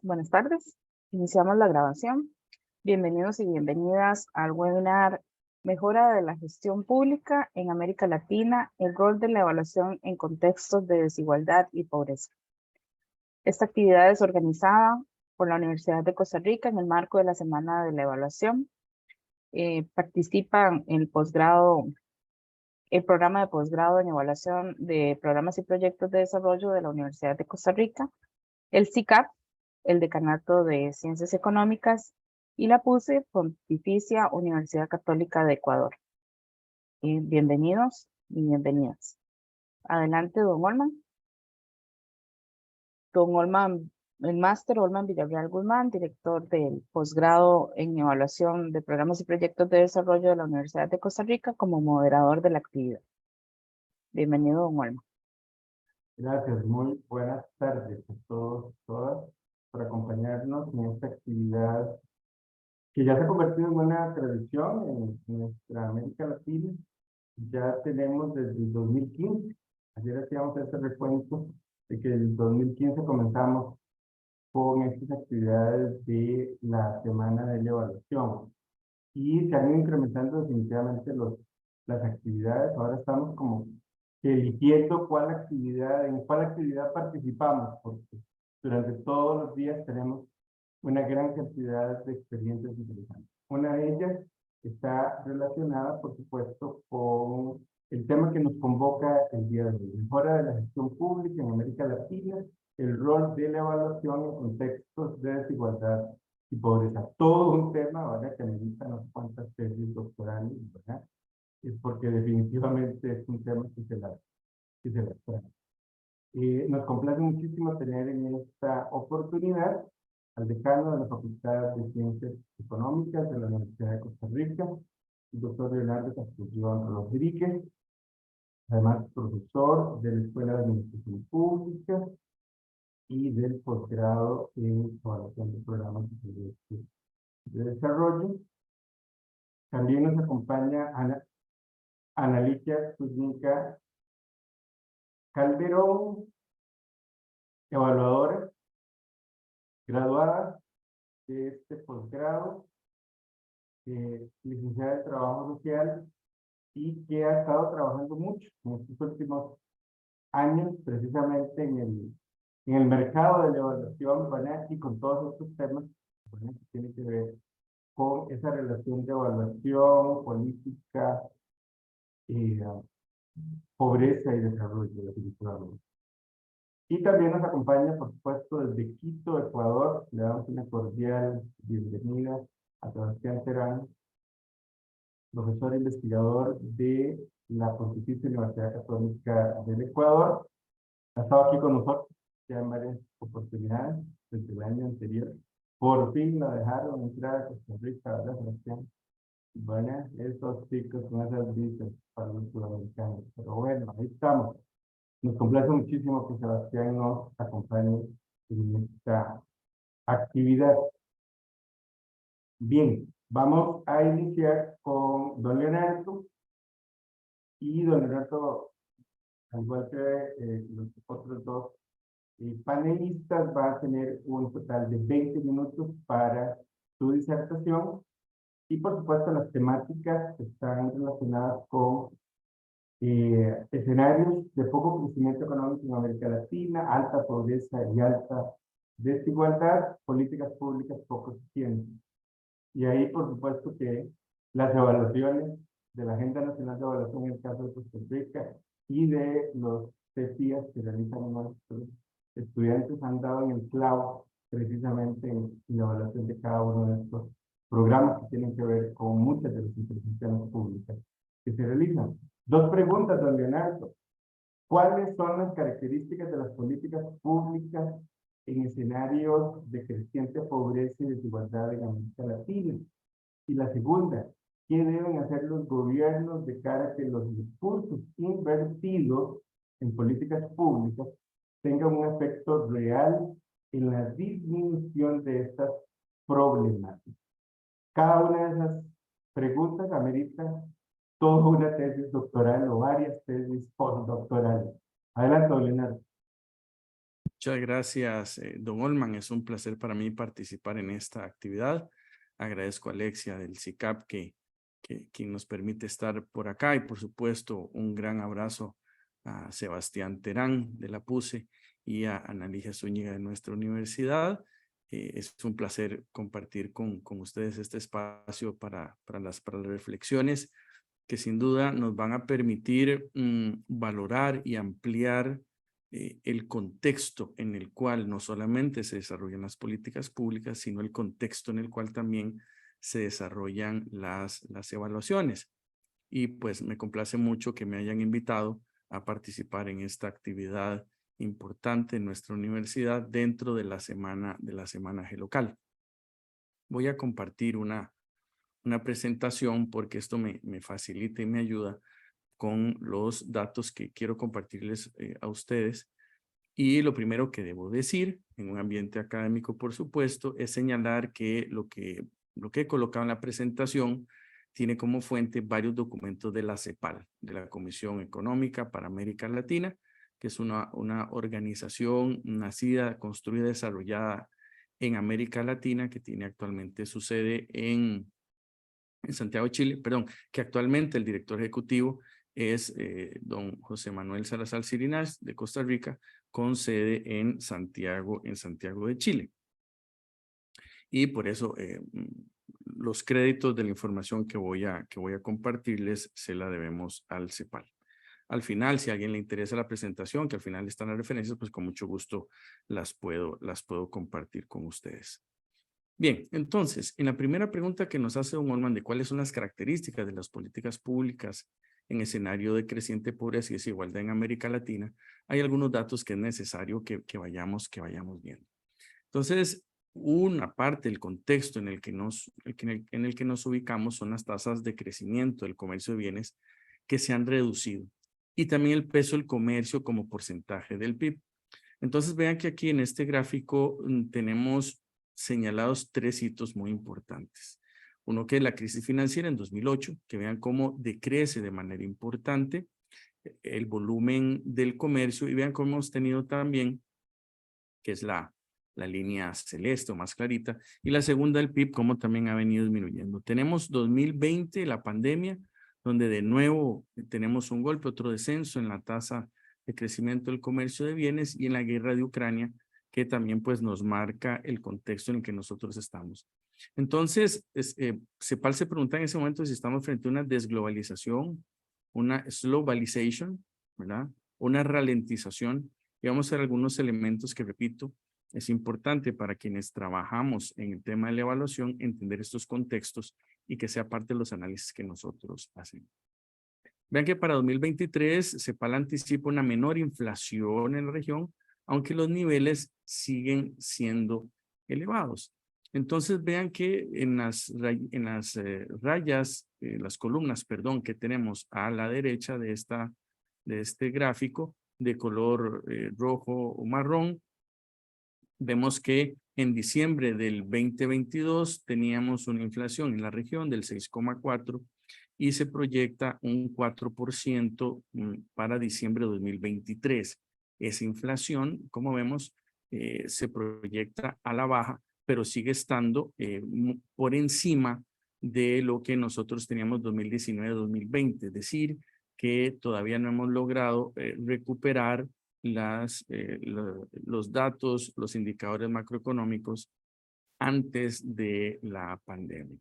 Buenas tardes. Iniciamos la grabación. Bienvenidos y bienvenidas al webinar Mejora de la gestión pública en América Latina, el rol de la evaluación en contextos de desigualdad y pobreza. Esta actividad es organizada por la Universidad de Costa Rica en el marco de la Semana de la Evaluación. Participan en el programa de posgrado en evaluación de programas y proyectos de desarrollo de la Universidad de Costa Rica, el CICAP, el Decanato de Ciencias Económicas y la PUCE, Pontificia Universidad Católica de Ecuador. Bienvenidos y bienvenidas. Adelante, don Olman. Don Olman, el máster Olman Villarreal Guzmán, director del posgrado en evaluación de programas y proyectos de desarrollo de la Universidad de Costa Rica, como moderador de la actividad. Bienvenido, don Olman. Gracias, muy buenas tardes a todos, todas, por acompañarnos en esta actividad que ya se ha convertido en una tradición en nuestra América Latina. Ya tenemos desde el 2015, ayer hacíamos este recuento de que en el 2015 comenzamos con estas actividades de la Semana de la Evaluación y se han ido incrementando definitivamente las actividades. Ahora estamos como eligiendo en cuál actividad participamos, porque durante todos los días tenemos una gran cantidad de experiencias interesantes. Una de ellas está relacionada, por supuesto, con el tema que nos convoca el día de hoy: mejora de la gestión pública en América Latina, el rol de la evaluación en contextos de desigualdad y pobreza. Todo un tema, ¿verdad?, que amerita no sé cuántas tesis doctorales, ¿verdad? Es porque definitivamente es un tema que se la trae. Nos complace muchísimo tener en esta oportunidad al decano de la Facultad de Ciencias Económicas de la Universidad de Costa Rica, el doctor Leonardo Castellón Rodríguez, además profesor de la Escuela de Administración Pública y del posgrado en evaluación de programas de desarrollo. También nos acompaña Analicia Zúñiga Calderón, evaluadora, graduada de este posgrado, licenciada en Trabajo Social, y que ha estado trabajando mucho en estos últimos años precisamente en el mercado de la evaluación, ¿verdad?, y con todos estos temas, ¿verdad?, que tienen que ver con esa relación de evaluación, política, eh, pobreza y desarrollo, definitivamente. Y también nos acompaña, por supuesto, desde Quito, Ecuador. Le damos una cordial bienvenida a Sebastián Terán, profesor e investigador de la Pontificia Universidad Católica del Ecuador. Ha estado aquí con nosotros ya en varias oportunidades desde el año anterior. Por fin la dejaron entrar a Costa Rica, ¿verdad, Sebastián? Bueno, esos chicos con esas visas para los sudamericanos. Pero bueno, ahí estamos. Nos complace muchísimo que Sebastián nos acompañe en esta actividad. Bien, vamos a iniciar con don Leonardo. Y don Leonardo, al igual que los otros dos panelistas, va a tener un total de 20 minutos para su disertación. Y por supuesto las temáticas están relacionadas con escenarios de poco crecimiento económico en América Latina, alta pobreza y alta desigualdad, políticas públicas poco eficientes. Y ahí, por supuesto, que las evaluaciones de la Agenda Nacional de Evaluación en el caso de Costa Rica y de los CECIAS que realizan nuestros estudiantes han dado en el clavo precisamente en la evaluación de cada uno de estos programas que tienen que ver con muchas de las intervenciones públicas que se realizan. Dos preguntas, don Leonardo. ¿Cuáles son las características de las políticas públicas en escenarios de creciente pobreza y desigualdad en América Latina? Y la segunda, ¿qué deben hacer los gobiernos de cara a que los recursos invertidos en políticas públicas tengan un efecto real en la disminución de estas problemáticas? Cada una de esas preguntas amerita toda una tesis doctoral o varias tesis postdoctorales. Adelante, don Leonardo. Muchas gracias, don Olman. Es un placer para mí participar en esta actividad. Agradezco a Alexia del CICAP que nos permite estar por acá y por supuesto un gran abrazo a Sebastián Terán de la PUCE y a Annalija Zúñiga de nuestra universidad. Es un placer compartir con ustedes este espacio para las reflexiones que sin duda nos van a permitir valorar y ampliar el contexto en el cual no solamente se desarrollan las políticas públicas, sino el contexto en el cual también se desarrollan las evaluaciones. Y pues me complace mucho que me hayan invitado a participar en esta actividad importante en nuestra universidad dentro de la semana G-Local. Voy a compartir una presentación porque esto me facilita y me ayuda con los datos que quiero compartirles a ustedes. Y lo primero que debo decir en un ambiente académico, por supuesto, es señalar que lo que he colocado en la presentación tiene como fuente varios documentos de la CEPAL, de la Comisión Económica para América Latina, que es una organización nacida, construida, desarrollada en América Latina, que tiene actualmente su sede en Santiago de Chile, perdón, que actualmente el director ejecutivo es don José Manuel Salazar Cirinás de Costa Rica, con sede en Santiago de Chile. Y por eso los créditos de la información que voy a compartirles se la debemos al CEPAL. Al final, si a alguien le interesa la presentación, que al final están las referencias, pues con mucho gusto las puedo compartir con ustedes. Bien, entonces, en la primera pregunta que nos hace don Olman de cuáles son las características de las políticas públicas en escenario de creciente pobreza y desigualdad en América Latina, hay algunos datos que es necesario que vayamos viendo. Entonces, una parte del contexto en el que nos ubicamos son las tasas de crecimiento del comercio de bienes que se han reducido y también el peso del comercio como porcentaje del PIB. Entonces, vean que aquí en este gráfico tenemos señalados tres hitos muy importantes. Uno que es la crisis financiera en 2008, que vean cómo decrece de manera importante el volumen del comercio y vean cómo hemos tenido también, que es la línea celeste o más clarita, y la segunda, el PIB, cómo también ha venido disminuyendo. Tenemos 2020, la pandemia, donde de nuevo tenemos un golpe, otro descenso en la tasa de crecimiento del comercio de bienes y en la guerra de Ucrania, que también pues nos marca el contexto en el que nosotros estamos. Entonces, CEPAL se pregunta en ese momento si estamos frente a una desglobalización, una slowbalization, ¿verdad? Una ralentización. Y vamos a ver algunos elementos que, repito, es importante para quienes trabajamos en el tema de la evaluación entender estos contextos y que sea parte de los análisis que nosotros hacemos. Vean que para 2023 CEPAL anticipa una menor inflación en la región, aunque los niveles siguen siendo elevados. Entonces vean que en las las columnas, perdón, que tenemos a la derecha de este gráfico de color rojo o marrón, vemos que en diciembre del 2022 teníamos una inflación en la región del 6,4 y se proyecta un 4% para diciembre de 2023. Esa inflación, como vemos, se proyecta a la baja, pero sigue estando por encima de lo que nosotros teníamos 2019-2020, es decir, que todavía no hemos logrado recuperar los datos, los indicadores macroeconómicos antes de la pandemia.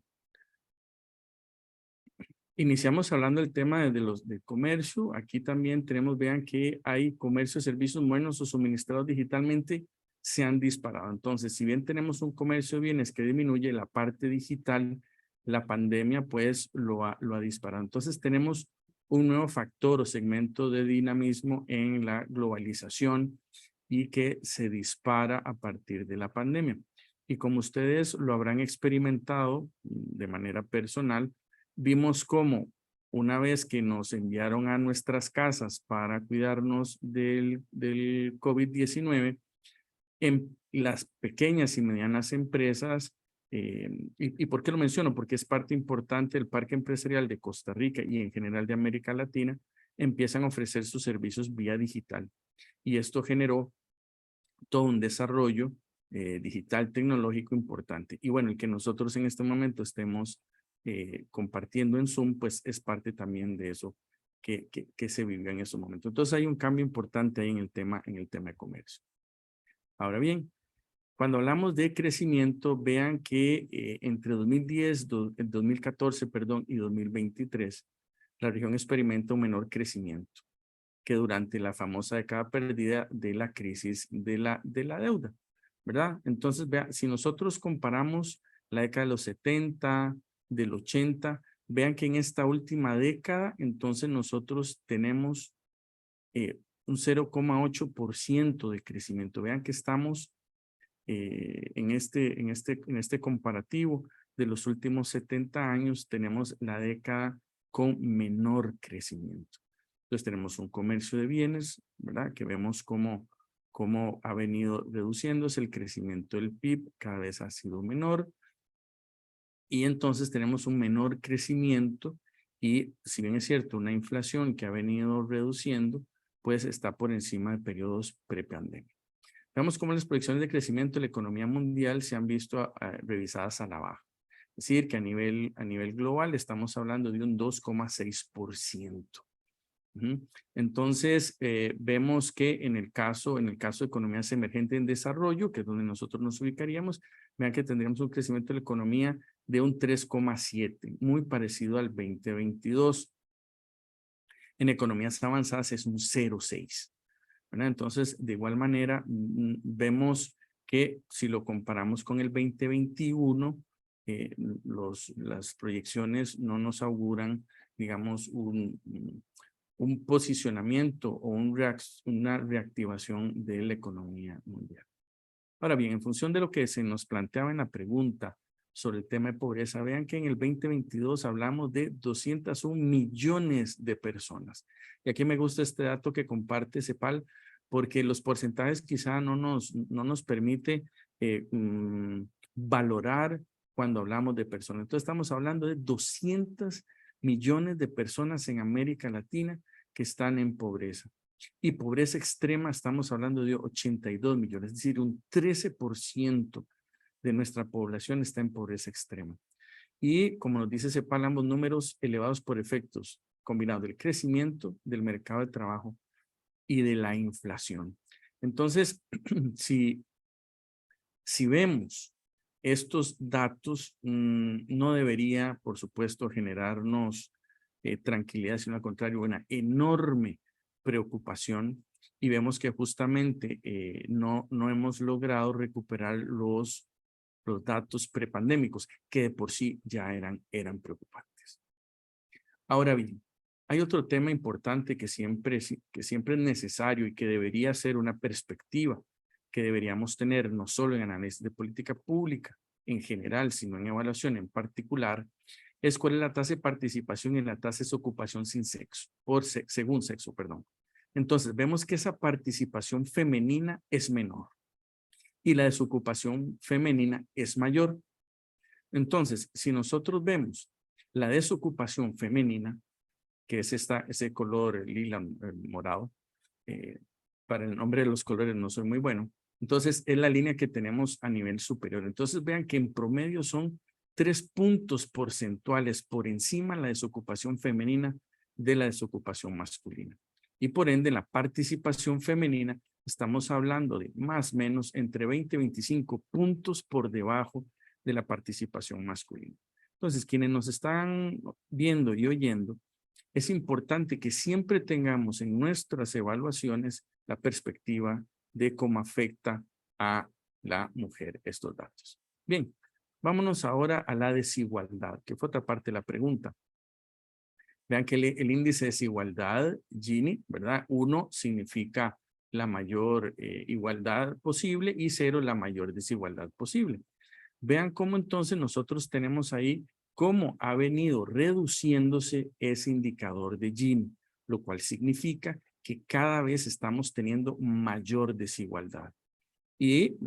Iniciamos hablando del tema de comercio. Aquí también tenemos, vean que hay comercio, servicios buenos o suministrados digitalmente se han disparado. Entonces, si bien tenemos un comercio de bienes que disminuye la parte digital, la pandemia pues lo ha disparado. Entonces, tenemos un nuevo factor o segmento de dinamismo en la globalización y que se dispara a partir de la pandemia. Y como ustedes lo habrán experimentado de manera personal, vimos cómo una vez que nos enviaron a nuestras casas para cuidarnos del COVID-19, en las pequeñas y medianas empresas, ¿y por qué lo menciono? Porque es parte importante del parque empresarial de Costa Rica y en general de América Latina, empiezan a ofrecer sus servicios vía digital. Y esto generó todo un desarrollo digital tecnológico importante. Y bueno, el que nosotros en este momento estemos compartiendo en Zoom, pues es parte también de eso que se vivió en ese momento. Entonces hay un cambio importante ahí en el tema de comercio. Ahora bien, cuando hablamos de crecimiento, vean que entre 2014, perdón, y 2023, la región experimenta un menor crecimiento que durante la famosa década perdida de la crisis de la deuda, ¿verdad? Entonces, vean, si nosotros comparamos la década de los 70, del 80, vean que en esta última década, entonces nosotros tenemos un 0,8% de crecimiento. Vean que estamos en este comparativo de los últimos 70 años, tenemos la década con menor crecimiento. Entonces tenemos un comercio de bienes, ¿verdad? Que vemos cómo ha venido reduciéndose el crecimiento del PIB, cada vez ha sido menor. Y entonces tenemos un menor crecimiento y si bien es cierto, una inflación que ha venido reduciendo, pues está por encima de periodos prepandemia. Vemos cómo las proyecciones de crecimiento de la economía mundial se han visto revisadas a la baja. Es decir, que a nivel global estamos hablando de un 2,6%. Entonces, vemos que en el caso de economías emergentes en desarrollo, que es donde nosotros nos ubicaríamos, vean que tendríamos un crecimiento de la economía de un 3,7, muy parecido al 2022. En economías avanzadas es un 0,6. ¿Verdad? Entonces, de igual manera, vemos que si lo comparamos con el 2021, las proyecciones no nos auguran, digamos, un posicionamiento o una reactivación de la economía mundial. Ahora bien, en función de lo que se nos planteaba en la pregunta sobre el tema de pobreza, vean que en el 2022 hablamos de 201 millones de personas. Y aquí me gusta este dato que comparte CEPAL, porque los porcentajes quizá no nos permite valorar cuando hablamos de personas. Entonces estamos hablando de 200 millones de personas en América Latina que están en pobreza. Y pobreza extrema estamos hablando de 82 millones, es decir, un 13% de nuestra población está en pobreza extrema. Y como nos dice CEPAL, ambos números elevados por efectos combinados del crecimiento del mercado de trabajo y de la inflación. Entonces, si vemos estos datos, no debería, por supuesto, generarnos tranquilidad, sino al contrario, una enorme preocupación. Y vemos que justamente no hemos logrado recuperar los datos prepandémicos, que de por sí ya eran preocupantes. Ahora bien, hay otro tema importante que siempre es necesario y que debería ser una perspectiva que deberíamos tener no solo en análisis de política pública en general, sino en evaluación en particular, es cuál es la tasa de participación y la tasa de desocupación sin sexo, según sexo, perdón. Entonces, vemos que esa participación femenina es menor y la desocupación femenina es mayor. Entonces, si nosotros vemos la desocupación femenina, que es ese color lila, morado, para el nombre de los colores no soy muy bueno, entonces es la línea que tenemos a nivel superior. Entonces vean que en promedio son 3 puntos porcentuales por encima de la desocupación femenina de la desocupación masculina. Y por ende, la participación femenina, estamos hablando de más o menos entre 20 y 25 puntos por debajo de la participación masculina. Entonces, quienes nos están viendo y oyendo, es importante que siempre tengamos en nuestras evaluaciones la perspectiva de cómo afecta a la mujer estos datos. Bien, vámonos ahora a la desigualdad, que fue otra parte de la pregunta. Vean que el índice de desigualdad, Gini, ¿verdad? 1 significa la mayor igualdad posible y 0 la mayor desigualdad posible. Vean cómo entonces nosotros tenemos ahí cómo ha venido reduciéndose ese indicador de Gini, lo cual significa que cada vez estamos teniendo mayor desigualdad. Y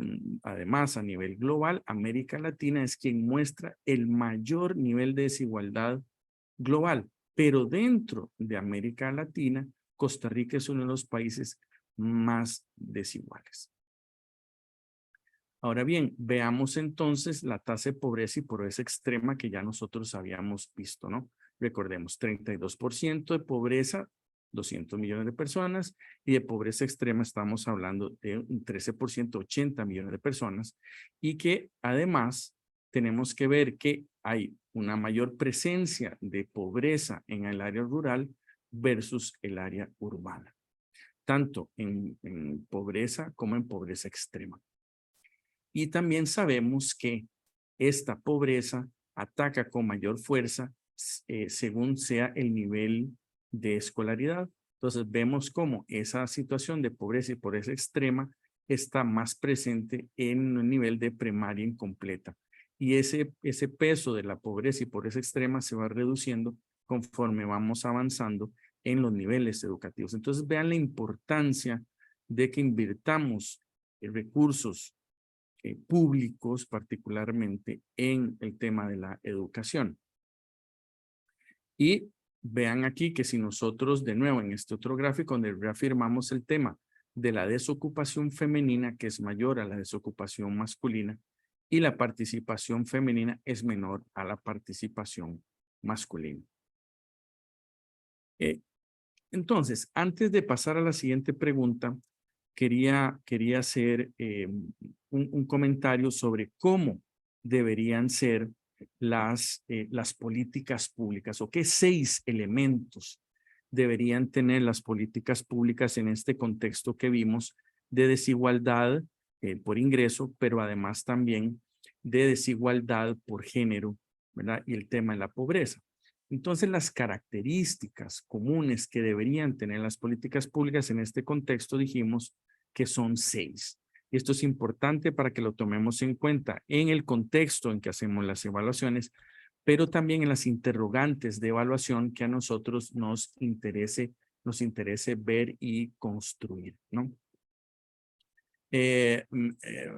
además a nivel global, América Latina es quien muestra el mayor nivel de desigualdad global. Pero dentro de América Latina, Costa Rica es uno de los países más desiguales. Ahora bien, veamos entonces la tasa de pobreza y pobreza extrema que ya nosotros habíamos visto, ¿no? Recordemos, 32% de pobreza, 200 millones de personas, y de pobreza extrema estamos hablando de un 13%, 80 millones de personas, y que además tenemos que ver que hay una mayor presencia de pobreza en el área rural versus el área urbana, tanto en pobreza como en pobreza extrema. Y también sabemos que esta pobreza ataca con mayor fuerza según sea el nivel de escolaridad. Entonces vemos cómo esa situación de pobreza y pobreza extrema está más presente en un nivel de primaria incompleta. Y ese peso de la pobreza y pobreza extrema se va reduciendo conforme vamos avanzando en los niveles educativos. Entonces vean la importancia de que invirtamos recursos públicos, particularmente en el tema de la educación. Y vean aquí que si nosotros, de nuevo, en este otro gráfico donde reafirmamos el tema de la desocupación femenina, que es mayor a la desocupación masculina, y la participación femenina es menor a la participación masculina. Entonces, antes de pasar a la siguiente pregunta, quería hacer un comentario sobre cómo deberían ser las políticas públicas o qué 6 elementos deberían tener las políticas públicas en este contexto que vimos de desigualdad por ingreso, pero además también de desigualdad por género, ¿verdad? Y el tema de la pobreza. Entonces, las características comunes que deberían tener las políticas públicas en este contexto dijimos que son 6. Y esto es importante para que lo tomemos en cuenta en el contexto en que hacemos las evaluaciones, pero también en las interrogantes de evaluación que a nosotros nos interese ver y construir, ¿no?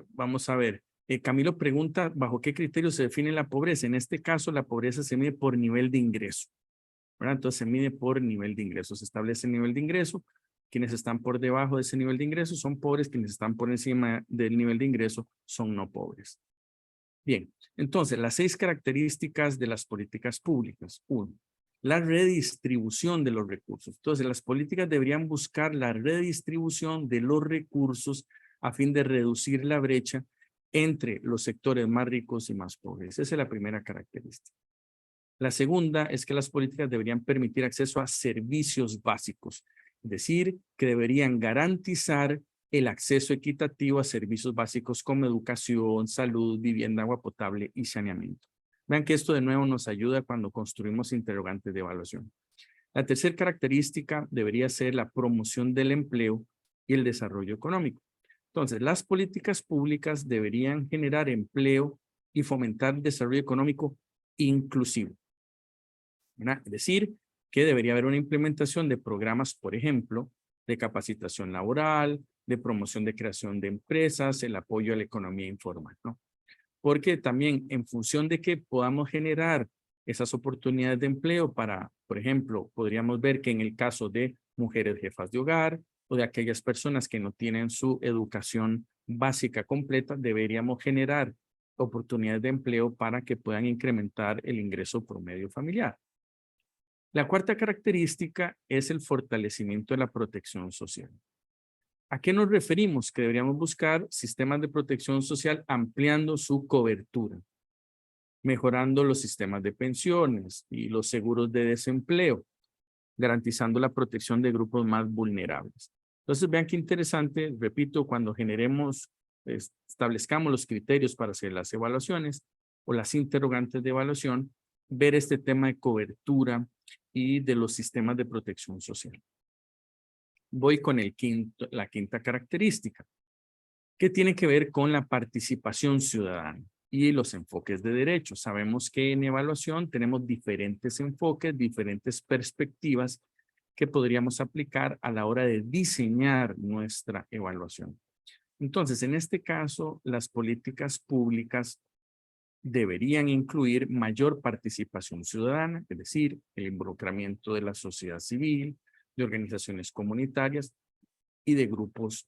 Vamos a ver. Camilo pregunta, ¿bajo qué criterios se define la pobreza? En este caso, la pobreza se mide por nivel de ingreso, ¿verdad? Entonces, se mide por nivel de ingreso. Se establece el nivel de ingreso. Quienes están por debajo de ese nivel de ingreso son pobres. Quienes están por encima del nivel de ingreso son no pobres. Bien, entonces, las 6 características de las políticas públicas. 1, la redistribución de los recursos. Entonces, las políticas deberían buscar la redistribución de los recursos a fin de reducir la brecha entre los sectores más ricos y más pobres. Esa es la primera característica. La segunda es que las políticas deberían permitir acceso a servicios básicos, es decir, que deberían garantizar el acceso equitativo a servicios básicos como educación, salud, vivienda, agua potable y saneamiento. Vean que esto de nuevo nos ayuda cuando construimos interrogantes de evaluación. La tercera característica debería ser la promoción del empleo y el desarrollo económico. Entonces, las políticas públicas deberían generar empleo y fomentar el desarrollo económico inclusivo, ¿verdad? Es decir, que debería haber una implementación de programas, por ejemplo, de capacitación laboral, de promoción de creación de empresas, el apoyo a la economía informal, ¿no? Porque también en función de que podamos generar esas oportunidades de empleo para, por ejemplo, podríamos ver que en el caso de mujeres jefas de hogar o de aquellas personas que no tienen su educación básica completa, deberíamos generar oportunidades de empleo para que puedan incrementar el ingreso promedio familiar. La cuarta característica es el fortalecimiento de la protección social. ¿A qué nos referimos? Que deberíamos buscar sistemas de protección social ampliando su cobertura, mejorando los sistemas de pensiones y los seguros de desempleo, garantizando la protección de grupos más vulnerables. Entonces, vean qué interesante, repito, cuando establezcamos los criterios para hacer las evaluaciones o las interrogantes de evaluación, ver este tema de cobertura y de los sistemas de protección social. Voy con la quinta característica, que tiene que ver con la participación ciudadana y los enfoques de derechos. Sabemos que en evaluación tenemos diferentes enfoques, diferentes perspectivas que podríamos aplicar a la hora de diseñar nuestra evaluación. Entonces, en este caso, las políticas públicas deberían incluir mayor participación ciudadana, es decir, el involucramiento de la sociedad civil, de organizaciones comunitarias y de grupos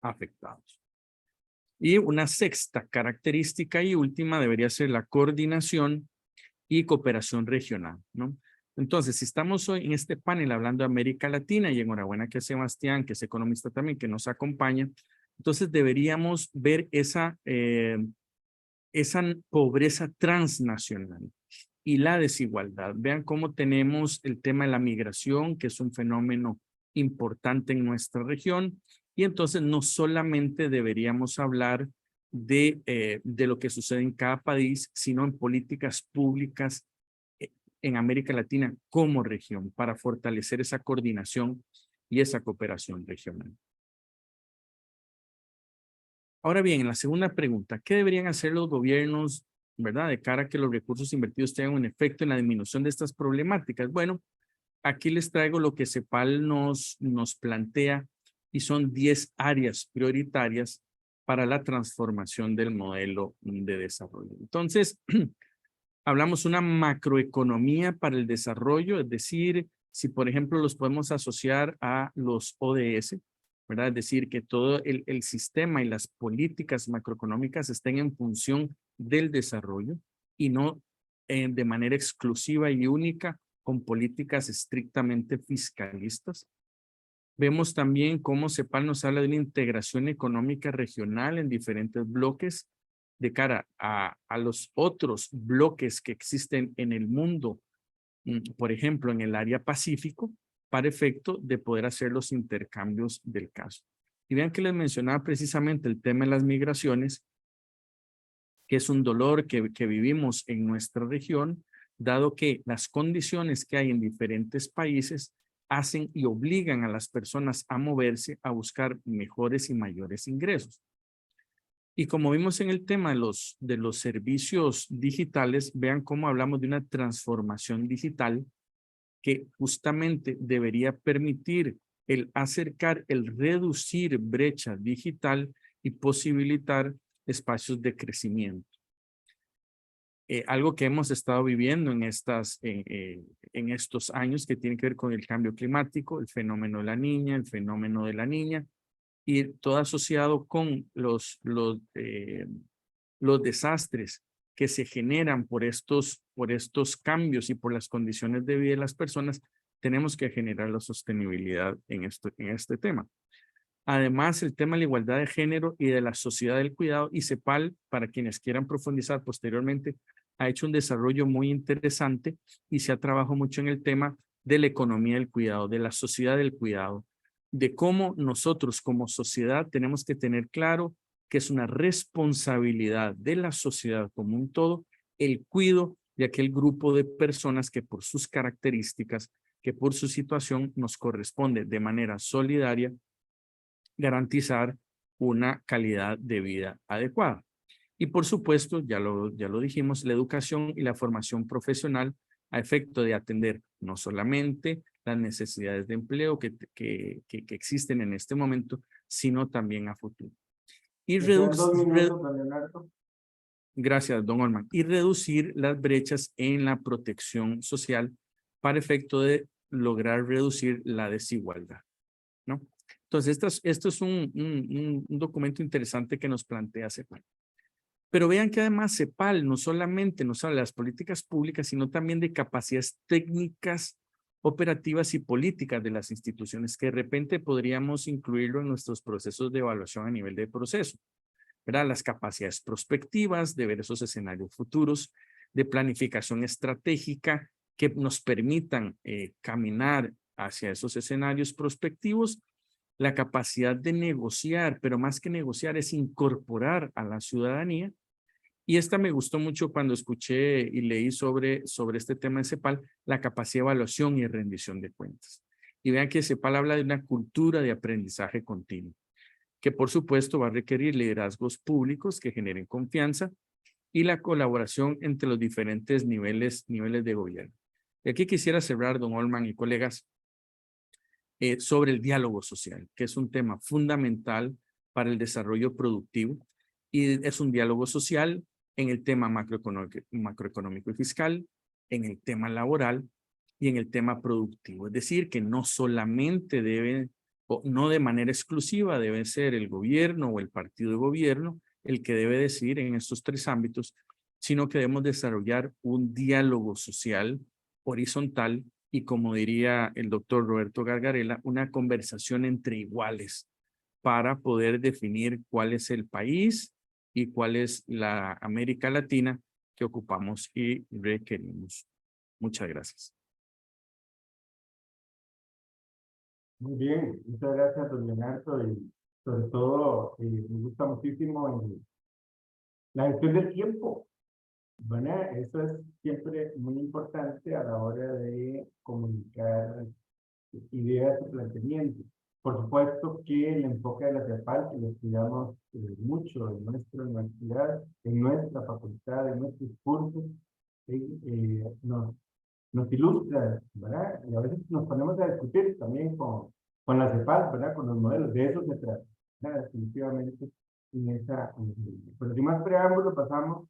afectados. Y una sexta característica y última debería ser la coordinación y cooperación regional, ¿no? Entonces, si estamos hoy en este panel hablando de América Latina, y enhorabuena que Sebastián, que es economista también, que nos acompaña, entonces deberíamos ver esa pobreza transnacional y la desigualdad. Vean cómo tenemos el tema de la migración, que es un fenómeno importante en nuestra región, y entonces no solamente deberíamos hablar de lo que sucede en cada país, sino en políticas públicas en América Latina como región para fortalecer esa coordinación y esa cooperación regional. Ahora bien, en la segunda pregunta, ¿qué deberían hacer los gobiernos, verdad, de cara a que los recursos invertidos tengan un efecto en la disminución de estas problemáticas? Bueno, aquí les traigo lo que CEPAL nos plantea y son 10 áreas prioritarias para la transformación del modelo de desarrollo. Entonces, hablamos una macroeconomía para el desarrollo, es decir, si por ejemplo los podemos asociar a los ODS, ¿verdad? Es decir, que todo el sistema y las políticas macroeconómicas estén en función del desarrollo y no de manera exclusiva y única con políticas estrictamente fiscalistas. Vemos también cómo CEPAL nos habla de una integración económica regional en diferentes bloques de cara a los otros bloques que existen en el mundo, por ejemplo, en el área Pacífico, para efecto de poder hacer los intercambios del caso. Y vean que les mencionaba precisamente el tema de las migraciones, que es un dolor que vivimos en nuestra región, dado que las condiciones que hay en diferentes países hacen y obligan a las personas a moverse a buscar mejores y mayores ingresos. Y como vimos en el tema de los servicios digitales, vean cómo hablamos de una transformación digital que justamente debería permitir el acercar, el reducir brecha digital y posibilitar espacios de crecimiento. Algo que hemos estado viviendo en estos años que tiene que ver con el cambio climático, el fenómeno de la niña, el fenómeno de la niña, y todo asociado con los desastres que se generan por estos cambios y por las condiciones de vida de las personas, tenemos que generar la sostenibilidad en este tema. Además, el tema de la igualdad de género y de la sociedad del cuidado, y CEPAL, para quienes quieran profundizar posteriormente, ha hecho un desarrollo muy interesante y se ha trabajado mucho en el tema de la economía del cuidado, de la sociedad del cuidado, de cómo nosotros como sociedad tenemos que tener claro que es una responsabilidad de la sociedad como un todo el cuidado de aquel grupo de personas que por sus características, que por su situación nos corresponde de manera solidaria garantizar una calidad de vida adecuada. Y por supuesto, ya lo dijimos, la educación y la formación profesional a efecto de atender no solamente las necesidades de empleo que existen en este momento, sino también a futuro. Y gracias, don Olman. Y reducir las brechas en la protección social para efecto de lograr reducir la desigualdad, ¿no? Entonces, esto es un documento interesante que nos plantea CEPAL. Pero vean que además CEPAL no solamente nos habla de las políticas públicas, sino también de capacidades técnicas, operativas y políticas de las instituciones, que de repente podríamos incluirlo en nuestros procesos de evaluación a nivel de proceso, ¿verdad? Las capacidades prospectivas de ver esos escenarios futuros, de planificación estratégica que nos permitan caminar hacia esos escenarios prospectivos, la capacidad de negociar, pero más que negociar es incorporar a la ciudadanía. Y esta me gustó mucho cuando escuché y leí sobre este tema de CEPAL, la capacidad de evaluación y rendición de cuentas. Y vean que CEPAL habla de una cultura de aprendizaje continuo, que por supuesto va a requerir liderazgos públicos que generen confianza y la colaboración entre los diferentes niveles de gobierno. Y aquí quisiera cerrar, don Olman y colegas, sobre el diálogo social, que es un tema fundamental para el desarrollo productivo y es un diálogo social en el tema macroeconómico y fiscal, en el tema laboral y en el tema productivo. Es decir, que no solamente debe, o no de manera exclusiva, debe ser el gobierno o el partido de gobierno el que debe decidir en estos 3 ámbitos, sino que debemos desarrollar un diálogo social horizontal y, como diría el doctor Roberto Gargarella, una conversación entre iguales para poder definir cuál es el país y cuál es la América Latina que ocupamos y requerimos. Muchas gracias. Muy bien, muchas gracias, don Leonardo, y sobre todo me gusta muchísimo la gestión del tiempo. Bueno, eso es siempre muy importante a la hora de comunicar ideas y planteamientos. Por supuesto que el enfoque de la CEPAL, que lo estudiamos mucho en nuestra universidad, en nuestra facultad, en nuestros cursos, nos ilustra, ¿verdad? Y a veces nos ponemos a discutir también con la CEPAL, ¿verdad? Con los modelos, de eso se trata, ¿verdad? Definitivamente en esa línea. Pero sin más preámbulo, pasamos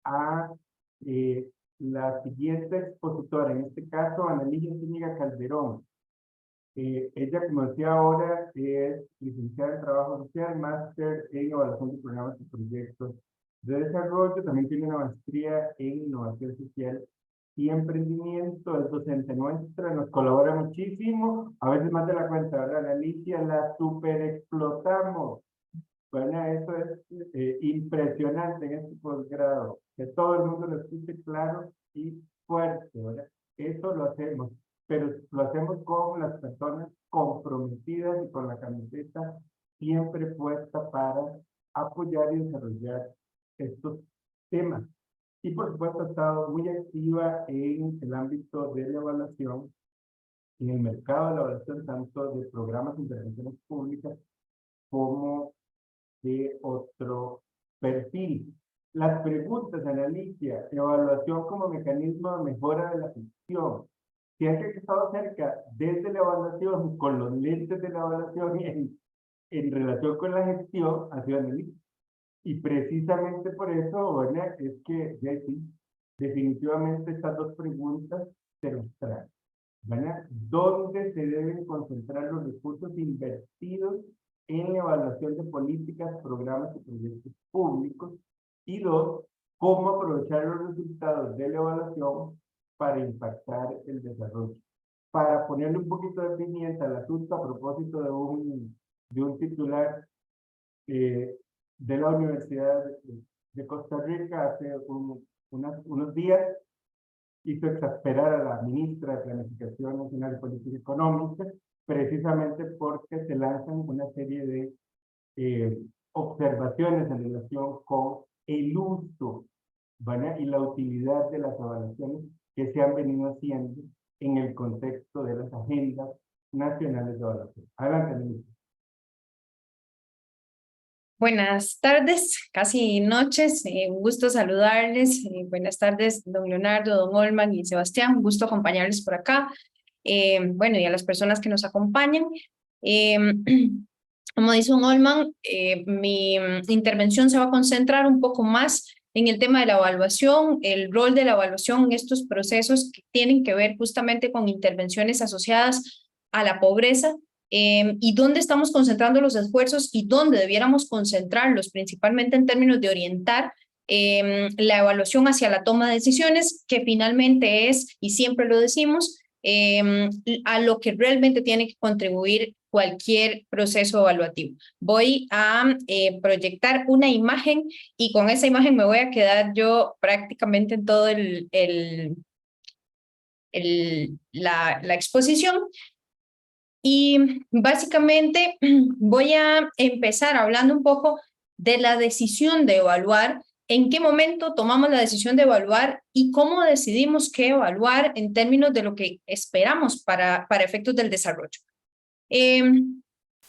a la siguiente expositora, en este caso, Ana Ligia Zúñiga Calderón. Ella, como decía ahora, es licenciada en Trabajo Social, máster en Evaluación de Programas y Proyectos de Desarrollo, también tiene una maestría en Innovación Social y Emprendimiento, es docente nuestra, nos colabora muchísimo, a veces más de la cuenta, ¿verdad? La Alicia la super explotamos. Bueno, eso es impresionante en este posgrado, que todo el mundo lo escuche claro y fuerte, ¿verdad? Eso lo hacemos, pero lo hacemos con las personas comprometidas y con la camiseta siempre puesta para apoyar y desarrollar estos temas. Y por supuesto ha estado muy activa en el ámbito de la evaluación, en el mercado de la evaluación, tanto de programas de intervenciones públicas como de otro perfil. Las preguntas, Alicia, evaluación como mecanismo de mejora de la gestión. Si hay que estado cerca desde la evaluación, con los lentes de la evaluación en relación con la gestión, ha sido Alicia. Y precisamente por eso, ¿verdad? Es que, ya sí, definitivamente estas 2 preguntas se nos traen, ¿verdad? ¿Dónde se deben concentrar los recursos invertidos en evaluación de políticas, programas y proyectos públicos? Y 2, ¿cómo aprovechar los resultados de la evaluación para impactar el desarrollo? Para ponerle un poquito de pimienta al asunto, a propósito de un titular de la Universidad de Costa Rica hace unos días, hizo exasperar a la ministra de Planificación Nacional y Política Económica, precisamente porque se lanzan una serie de observaciones en relación con el uso, ¿verdad? Y la utilidad de las evaluaciones que se han venido haciendo en el contexto de las agendas nacionales de evaluación. Adelante, ministra. Buenas tardes, casi noches, un gusto saludarles. Buenas tardes, don Leonardo, don Olman y Sebastián, un gusto acompañarles por acá. Bueno, y a las personas que nos acompañan. Como dice don Olman, mi intervención se va a concentrar un poco más en el tema de la evaluación, el rol de la evaluación en estos procesos que tienen que ver justamente con intervenciones asociadas a la pobreza, y dónde estamos concentrando los esfuerzos y dónde debiéramos concentrarlos, principalmente en términos de orientar la evaluación hacia la toma de decisiones, que finalmente es, y siempre lo decimos, a lo que realmente tiene que contribuir cualquier proceso evaluativo. Voy a proyectar una imagen y con esa imagen me voy a quedar yo prácticamente en todo la exposición. Y básicamente voy a empezar hablando un poco de la decisión de evaluar, en qué momento tomamos la decisión de evaluar y cómo decidimos qué evaluar en términos de lo que esperamos para efectos del desarrollo.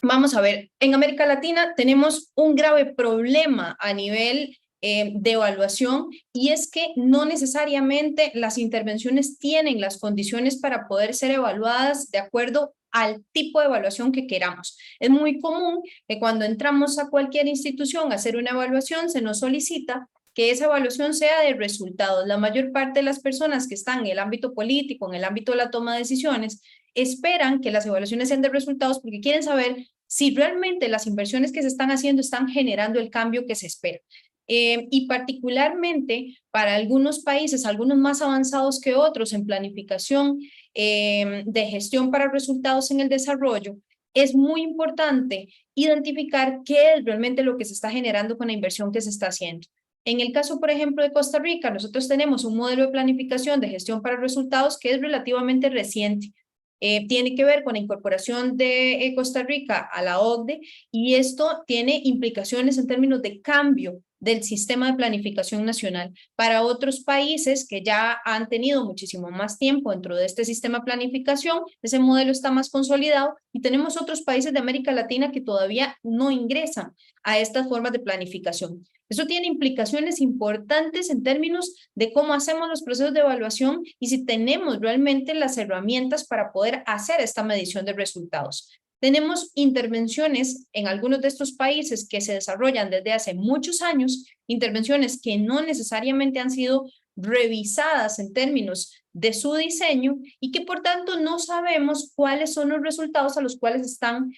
Vamos a ver, en América Latina tenemos un grave problema a nivel de evaluación, y es que no necesariamente las intervenciones tienen las condiciones para poder ser evaluadas de acuerdo al tipo de evaluación que queramos. Es muy común que cuando entramos a cualquier institución a hacer una evaluación se nos solicita que esa evaluación sea de resultados. La mayor parte de las personas que están en el ámbito político, en el ámbito de la toma de decisiones, esperan que las evaluaciones sean de resultados porque quieren saber si realmente las inversiones que se están haciendo están generando el cambio que se espera. Y particularmente para algunos países, algunos más avanzados que otros en planificación de gestión para resultados en el desarrollo, es muy importante identificar qué es realmente lo que se está generando con la inversión que se está haciendo. En el caso, por ejemplo, de Costa Rica, nosotros tenemos un modelo de planificación de gestión para resultados que es relativamente reciente. Tiene que ver con la incorporación de Costa Rica a la OCDE y esto tiene implicaciones en términos de cambio del sistema de planificación nacional. Para otros países que ya han tenido muchísimo más tiempo dentro de este sistema de planificación, ese modelo está más consolidado y tenemos otros países de América Latina que todavía no ingresan a estas formas de planificación. Eso tiene implicaciones importantes en términos de cómo hacemos los procesos de evaluación y si tenemos realmente las herramientas para poder hacer esta medición de resultados. Tenemos intervenciones en algunos de estos países que se desarrollan desde hace muchos años, intervenciones que no necesariamente han sido revisadas en términos de su diseño y que por tanto no sabemos cuáles son los resultados a los cuales están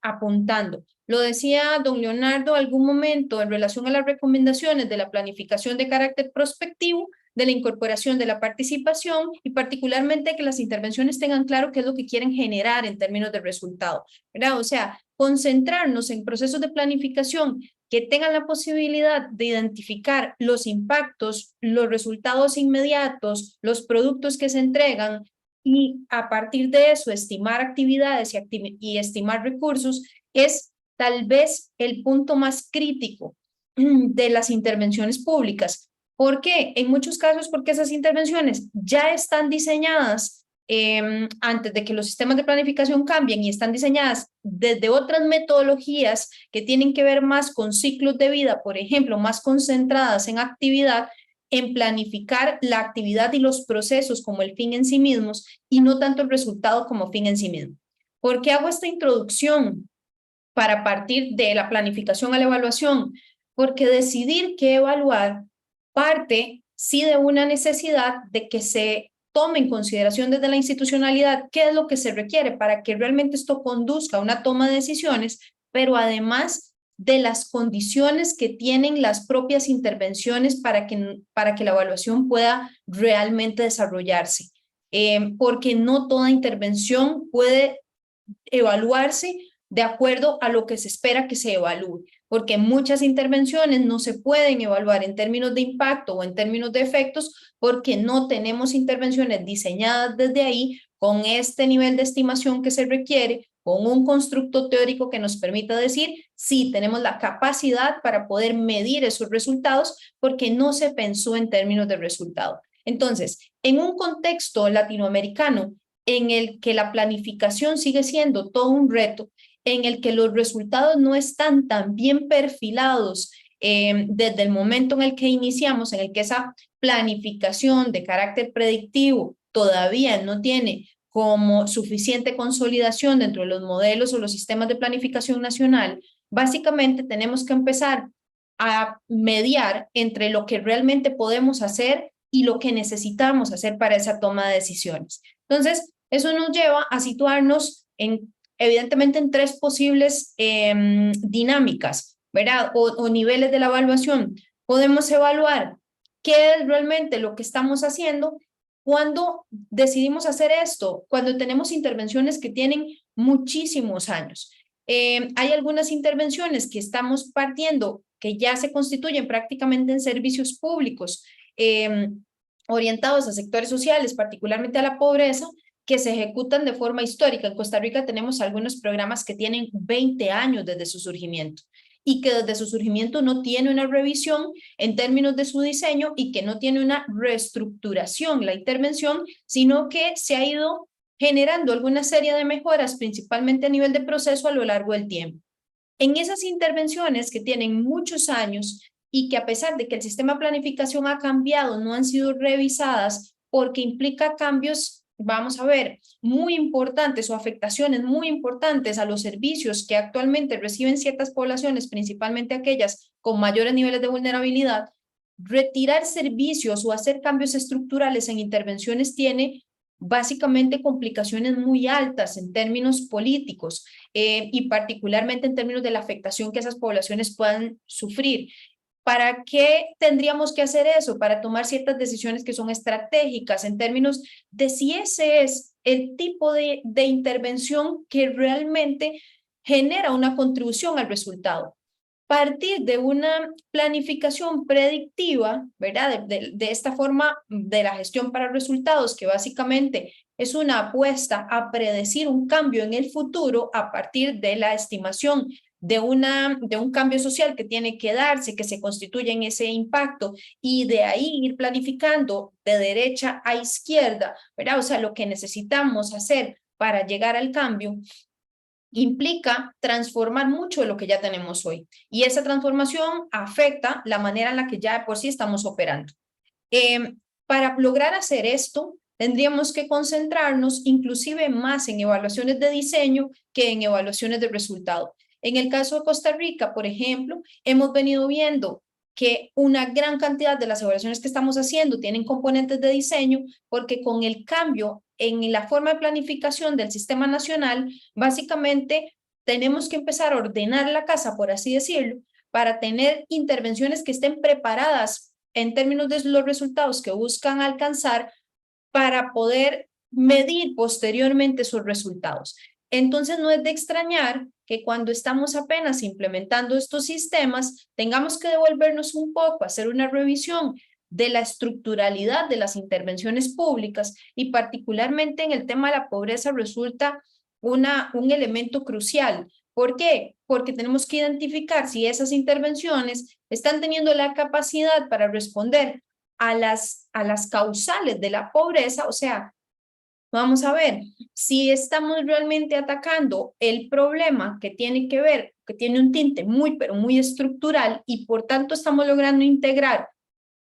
apuntando. Lo decía don Leonardo algún momento en relación a las recomendaciones de la planificación de carácter prospectivo, de la incorporación de la participación y particularmente que las intervenciones tengan claro qué es lo que quieren generar en términos de resultado, ¿verdad? O sea, concentrarnos en procesos de planificación que tengan la posibilidad de identificar los impactos, los resultados inmediatos, los productos que se entregan y a partir de eso estimar actividades y estimar recursos es tal vez el punto más crítico de las intervenciones públicas. ¿Por qué? En muchos casos porque esas intervenciones ya están diseñadas antes de que los sistemas de planificación cambien y están diseñadas desde otras metodologías que tienen que ver más con ciclos de vida, por ejemplo, más concentradas en actividad, en planificar la actividad y los procesos como el fin en sí mismos y no tanto el resultado como fin en sí mismo. ¿Por qué hago esta introducción? Para partir de la planificación a la evaluación, porque decidir qué evaluar parte sí de una necesidad de que se tome en consideración desde la institucionalidad qué es lo que se requiere para que realmente esto conduzca a una toma de decisiones, pero además de las condiciones que tienen las propias intervenciones para que la evaluación pueda realmente desarrollarse. Porque no toda intervención puede evaluarse de acuerdo a lo que se espera que se evalúe, porque muchas intervenciones no se pueden evaluar en términos de impacto o en términos de efectos porque no tenemos intervenciones diseñadas desde ahí con este nivel de estimación que se requiere, con un constructo teórico que nos permita decir si tenemos la capacidad para poder medir esos resultados porque no se pensó en términos de resultado. Entonces, en un contexto latinoamericano en el que la planificación sigue siendo todo un reto, en el que los resultados no están tan bien perfilados desde el momento en el que iniciamos, en el que esa planificación de carácter predictivo todavía no tiene como suficiente consolidación dentro de los modelos o los sistemas de planificación nacional, básicamente tenemos que empezar a mediar entre lo que realmente podemos hacer y lo que necesitamos hacer para esa toma de decisiones. Entonces, eso nos lleva a situarnos evidentemente en tres posibles dinámicas, ¿verdad? O niveles de la evaluación. Podemos evaluar qué es realmente lo que estamos haciendo. Cuando decidimos hacer esto, cuando tenemos intervenciones que tienen muchísimos años. Hay algunas intervenciones que estamos partiendo que ya se constituyen prácticamente en servicios públicos orientados a sectores sociales, particularmente a la pobreza, que se ejecutan de forma histórica. En Costa Rica tenemos algunos programas que tienen 20 años desde su surgimiento y que desde su surgimiento no tiene una revisión en términos de su diseño y que no tiene una reestructuración, la intervención, sino que se ha ido generando alguna serie de mejoras, principalmente a nivel de proceso a lo largo del tiempo. En esas intervenciones que tienen muchos años y que a pesar de que el sistema de planificación ha cambiado, no han sido revisadas porque implica cambios, vamos a ver, muy importantes o afectaciones muy importantes a los servicios que actualmente reciben ciertas poblaciones, principalmente aquellas con mayores niveles de vulnerabilidad. Retirar servicios o hacer cambios estructurales en intervenciones tiene básicamente complicaciones muy altas en términos políticos y particularmente en términos de la afectación que esas poblaciones puedan sufrir. ¿Para qué tendríamos que hacer eso? Para tomar ciertas decisiones que son estratégicas en términos de si ese es el tipo de intervención que realmente genera una contribución al resultado. Partir de una planificación predictiva, ¿verdad? De esta forma de la gestión para resultados, que básicamente es una apuesta a predecir un cambio en el futuro a partir de la estimación de un cambio social que tiene que darse, que se constituye en ese impacto, y de ahí ir planificando de derecha a izquierda, ¿verdad? O sea, lo que necesitamos hacer para llegar al cambio implica transformar mucho de lo que ya tenemos hoy. Y esa transformación afecta la manera en la que ya de por sí estamos operando. Para lograr hacer esto, tendríamos que concentrarnos inclusive más en evaluaciones de diseño que en evaluaciones de resultado. En el caso de Costa Rica, por ejemplo, hemos venido viendo que una gran cantidad de las evaluaciones que estamos haciendo tienen componentes de diseño, porque con el cambio en la forma de planificación del sistema nacional, básicamente tenemos que empezar a ordenar la casa, por así decirlo, para tener intervenciones que estén preparadas en términos de los resultados que buscan alcanzar para poder medir posteriormente sus resultados. Entonces no es de extrañar que cuando estamos apenas implementando estos sistemas, tengamos que devolvernos un poco, hacer una revisión de la estructuralidad de las intervenciones públicas, y particularmente en el tema de la pobreza resulta un elemento crucial. ¿Por qué? Porque tenemos que identificar si esas intervenciones están teniendo la capacidad para responder a las causales de la pobreza. O sea, vamos a ver si estamos realmente atacando el problema que tiene que ver, que tiene un tinte muy, pero muy estructural, y por tanto estamos logrando integrar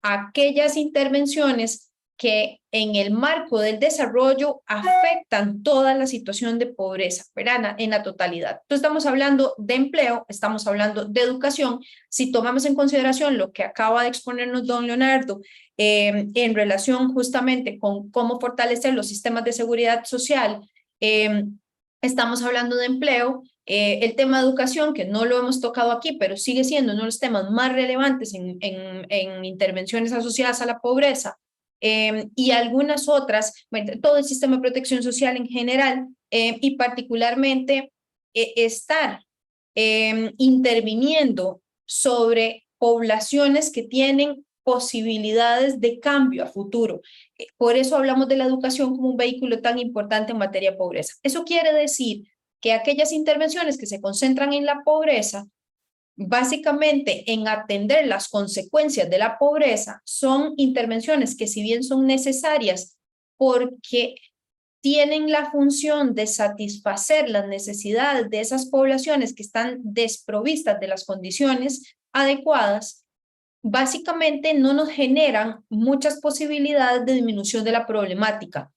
aquellas intervenciones que en el marco del desarrollo afectan toda la situación de pobreza, ¿verdad? En la totalidad. Entonces estamos hablando de empleo, estamos hablando de educación. Si tomamos en consideración lo que acaba de exponernos don Leonardo en relación justamente con cómo fortalecer los sistemas de seguridad social, estamos hablando de empleo. El tema de educación, que no lo hemos tocado aquí, pero sigue siendo uno de los temas más relevantes en intervenciones asociadas a la pobreza, y algunas otras, todo el sistema de protección social en general, y particularmente estar interviniendo sobre poblaciones que tienen posibilidades de cambio a futuro. Por eso hablamos de la educación como un vehículo tan importante en materia de pobreza. Eso quiere decir que aquellas intervenciones que se concentran en la pobreza, básicamente en atender las consecuencias de la pobreza, son intervenciones que, si bien son necesarias porque tienen la función de satisfacer las necesidades de esas poblaciones que están desprovistas de las condiciones adecuadas, básicamente no nos generan muchas posibilidades de disminución de la problemática.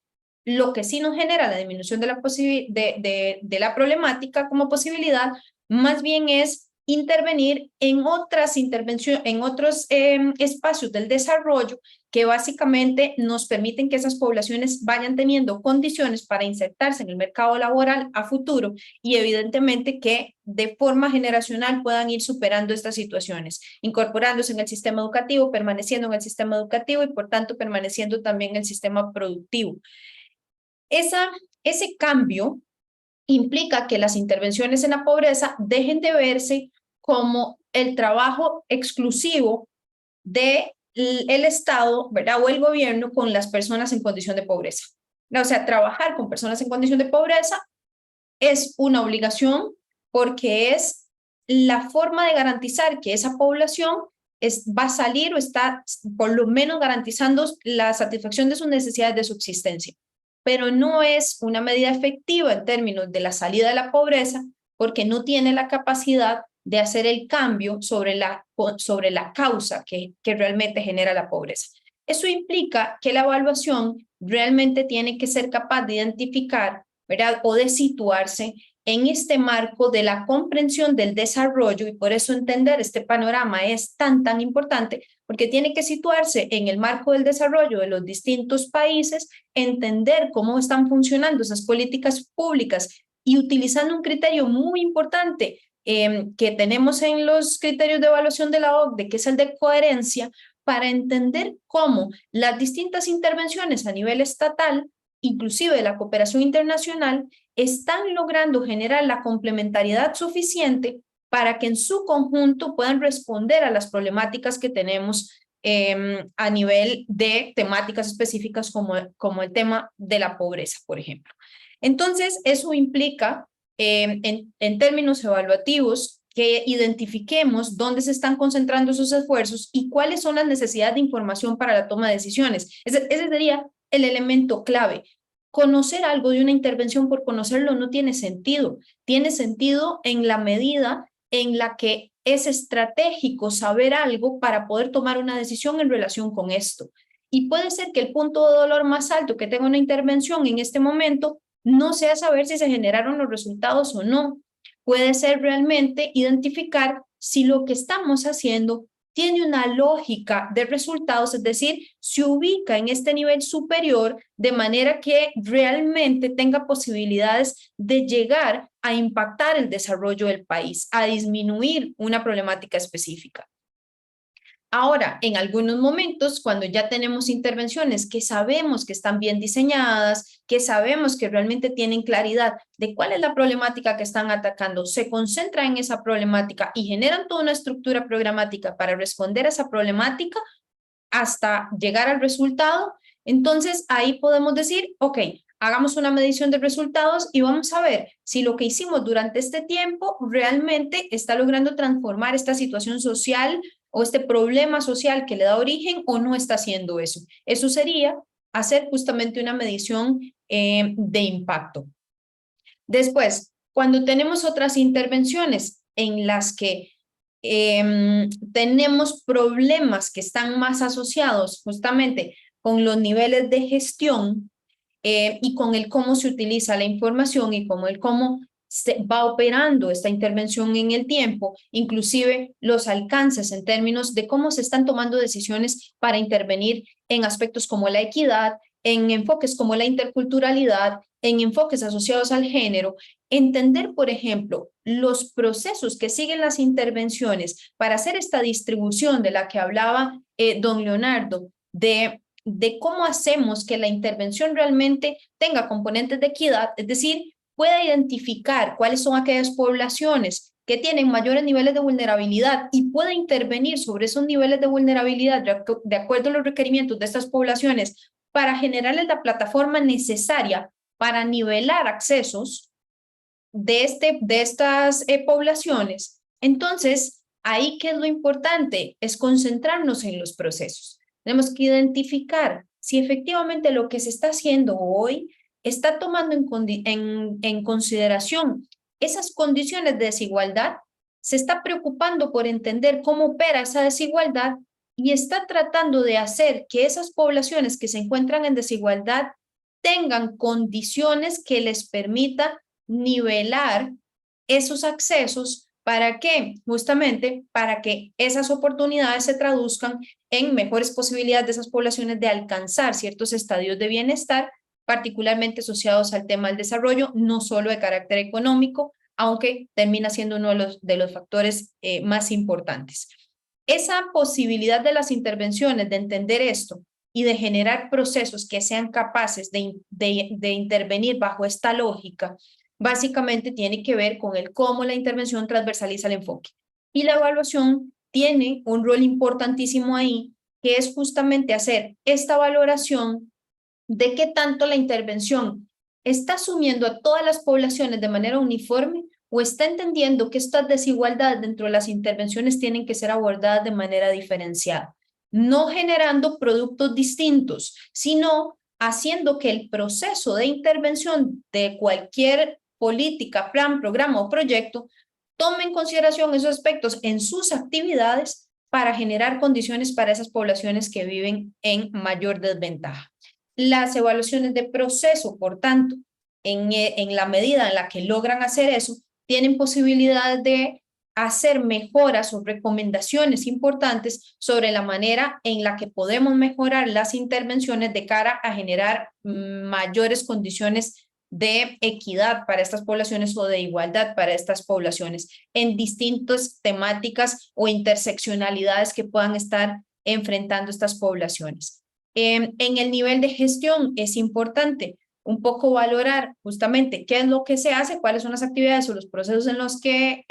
Lo que sí nos genera la disminución de la problemática como posibilidad, más bien es intervenir en otras intervenciones, en otros espacios del desarrollo que básicamente nos permiten que esas poblaciones vayan teniendo condiciones para insertarse en el mercado laboral a futuro, y evidentemente que de forma generacional puedan ir superando estas situaciones, incorporándose en el sistema educativo, permaneciendo en el sistema educativo y por tanto permaneciendo también en el sistema productivo. Ese cambio implica que las intervenciones en la pobreza dejen de verse como el trabajo exclusivo del Estado, ¿verdad? O el gobierno con las personas en condición de pobreza. O sea, trabajar con personas en condición de pobreza es una obligación, porque es la forma de garantizar que esa población va a salir o está por lo menos garantizando la satisfacción de sus necesidades de subsistencia. Pero no es una medida efectiva en términos de la salida de la pobreza, porque no tiene la capacidad de hacer el cambio sobre la causa que realmente genera la pobreza. Eso implica que la evaluación realmente tiene que ser capaz de identificar, ¿verdad? O de situarse en este marco de la comprensión del desarrollo, y por eso entender este panorama es tan importante, porque tiene que situarse en el marco del desarrollo de los distintos países, entender cómo están funcionando esas políticas públicas y utilizando un criterio muy importante que tenemos en los criterios de evaluación de la OCDE, que es el de coherencia, para entender cómo las distintas intervenciones a nivel estatal, inclusive de la cooperación internacional, están logrando generar la complementariedad suficiente para que en su conjunto puedan responder a las problemáticas que tenemos a nivel de temáticas específicas como el tema de la pobreza, por ejemplo. Entonces, eso implica, en términos evaluativos, que identifiquemos dónde se están concentrando esos esfuerzos y cuáles son las necesidades de información para la toma de decisiones. Ese sería el elemento clave. Conocer algo de una intervención por conocerlo no tiene sentido. Tiene sentido en la medida en la que es estratégico saber algo para poder tomar una decisión en relación con esto. Y puede ser que el punto de dolor más alto que tenga una intervención en este momento no sea saber si se generaron los resultados o no. Puede ser realmente identificar si lo que estamos haciendo tiene una lógica de resultados, es decir, se ubica en este nivel superior de manera que realmente tenga posibilidades de llegar a impactar el desarrollo del país, a disminuir una problemática específica. Ahora, en algunos momentos, cuando ya tenemos intervenciones que sabemos que están bien diseñadas, que sabemos que realmente tienen claridad de cuál es la problemática que están atacando, se concentran en esa problemática y generan toda una estructura programática para responder a esa problemática hasta llegar al resultado, entonces ahí podemos decir, ok, hagamos una medición de resultados y vamos a ver si lo que hicimos durante este tiempo realmente está logrando transformar esta situación social o este problema social que le da origen o no está haciendo eso. Eso sería hacer justamente una medición de impacto. Después, cuando tenemos otras intervenciones en las que tenemos problemas que están más asociados justamente con los niveles de gestión y con el cómo se utiliza la información y con el cómo se va operando esta intervención en el tiempo, inclusive los alcances en términos de cómo se están tomando decisiones para intervenir en aspectos como la equidad, en enfoques como la interculturalidad, en enfoques asociados al género, entender, por ejemplo, los procesos que siguen las intervenciones para hacer esta distribución de la que hablaba don Leonardo, de cómo hacemos que la intervención realmente tenga componentes de equidad, es decir, pueda identificar cuáles son aquellas poblaciones que tienen mayores niveles de vulnerabilidad y pueda intervenir sobre esos niveles de vulnerabilidad de acuerdo a los requerimientos de estas poblaciones para generarles la plataforma necesaria para nivelar accesos de estas poblaciones. Entonces, ahí ¿qué es lo importante? Es concentrarnos en los procesos. Tenemos que identificar si efectivamente lo que se está haciendo hoy está tomando en consideración esas condiciones de desigualdad, se está preocupando por entender cómo opera esa desigualdad y está tratando de hacer que esas poblaciones que se encuentran en desigualdad tengan condiciones que les permitan nivelar esos accesos. ¿Para qué? Justamente para que esas oportunidades se traduzcan en mejores posibilidades de esas poblaciones de alcanzar ciertos estadios de bienestar, particularmente asociados al tema del desarrollo, no solo de carácter económico, aunque termina siendo uno de los factores más importantes. Esa posibilidad de las intervenciones de entender esto y de generar procesos que sean capaces de intervenir bajo esta lógica, básicamente tiene que ver con el cómo la intervención transversaliza el enfoque. Y la evaluación tiene un rol importantísimo ahí, que es justamente hacer esta valoración de qué tanto la intervención está asumiendo a todas las poblaciones de manera uniforme o está entendiendo que estas desigualdades dentro de las intervenciones tienen que ser abordadas de manera diferenciada, no generando productos distintos, sino haciendo que el proceso de intervención de cualquier política, plan, programa o proyecto tome en consideración esos aspectos en sus actividades para generar condiciones para esas poblaciones que viven en mayor desventaja. Las evaluaciones de proceso, por tanto, en la medida en la que logran hacer eso, tienen posibilidades de hacer mejoras o recomendaciones importantes sobre la manera en la que podemos mejorar las intervenciones de cara a generar mayores condiciones de equidad para estas poblaciones o de igualdad para estas poblaciones en distintas temáticas o interseccionalidades que puedan estar enfrentando estas poblaciones. En el nivel de gestión es importante un poco valorar justamente qué es lo que se hace, cuáles son las actividades o los procesos en los que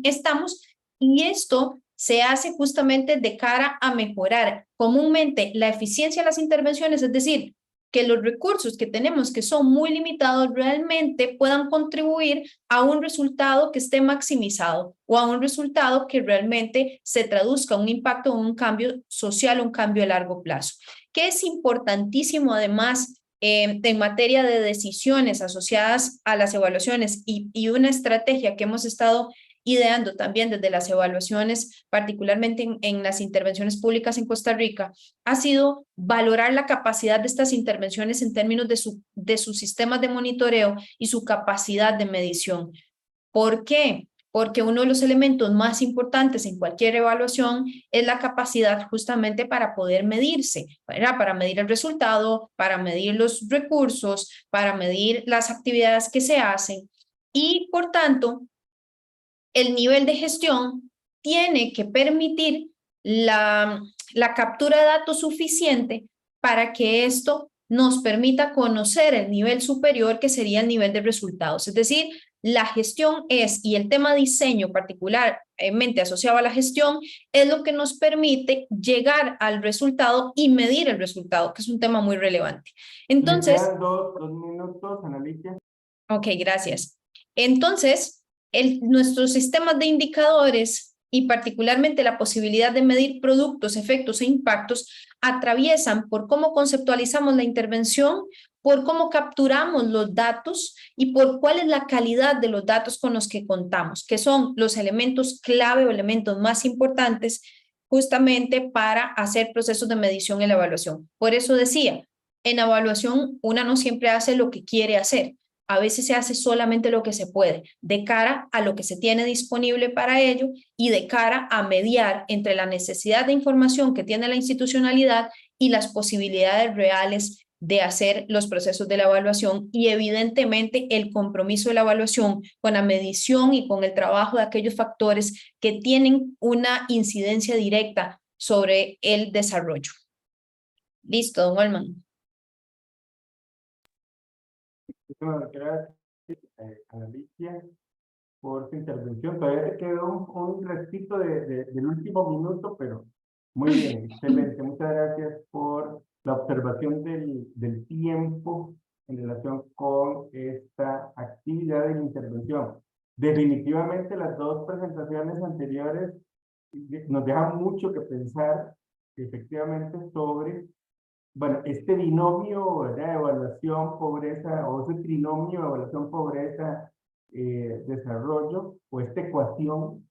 estamos, y esto se hace justamente de cara a mejorar comúnmente la eficiencia de las intervenciones, es decir, que los recursos que tenemos, que son muy limitados, realmente puedan contribuir a un resultado que esté maximizado o a un resultado que realmente se traduzca en un impacto o un cambio social, un cambio a largo plazo. Que es importantísimo además en materia de decisiones asociadas a las evaluaciones y una estrategia que hemos estado ideando también desde las evaluaciones, particularmente en las intervenciones públicas en Costa Rica, ha sido valorar la capacidad de estas intervenciones en términos de sus sistemas de monitoreo y su capacidad de medición. ¿Por qué? Porque uno de los elementos más importantes en cualquier evaluación es la capacidad justamente para poder medirse, ¿verdad? Para medir el resultado, para medir los recursos, para medir las actividades que se hacen y, por tanto, el nivel de gestión tiene que permitir la captura de datos suficiente para que esto nos permita conocer el nivel superior, que sería el nivel de resultados. Es decir, la gestión es, y el tema diseño particularmente asociado a la gestión, es lo que nos permite llegar al resultado y medir el resultado, que es un tema muy relevante. Entonces, me quedan dos minutos, Analicia. Ok, gracias. Entonces, nuestros sistemas de indicadores y particularmente la posibilidad de medir productos, efectos e impactos atraviesan por cómo conceptualizamos la intervención, por cómo capturamos los datos y por cuál es la calidad de los datos con los que contamos, que son los elementos clave o elementos más importantes justamente para hacer procesos de medición y la evaluación. Por eso decía, en evaluación una no siempre hace lo que quiere hacer. A veces se hace solamente lo que se puede, de cara a lo que se tiene disponible para ello y de cara a mediar entre la necesidad de información que tiene la institucionalidad y las posibilidades reales de hacer los procesos de la evaluación y evidentemente el compromiso de la evaluación con la medición y con el trabajo de aquellos factores que tienen una incidencia directa sobre el desarrollo. Listo, don Olman. Muchísimas gracias, Analicia, por su intervención. Todavía te quedó un restito del último minuto, pero muy bien, excelente. Muchas gracias por la observación del tiempo en relación con esta actividad de la intervención. Definitivamente las dos presentaciones anteriores nos dejan mucho que pensar, efectivamente, sobre bueno, este binomio, ¿verdad? Evaluación, pobreza, o ese trinomio, evaluación, pobreza, desarrollo, o esta ecuación.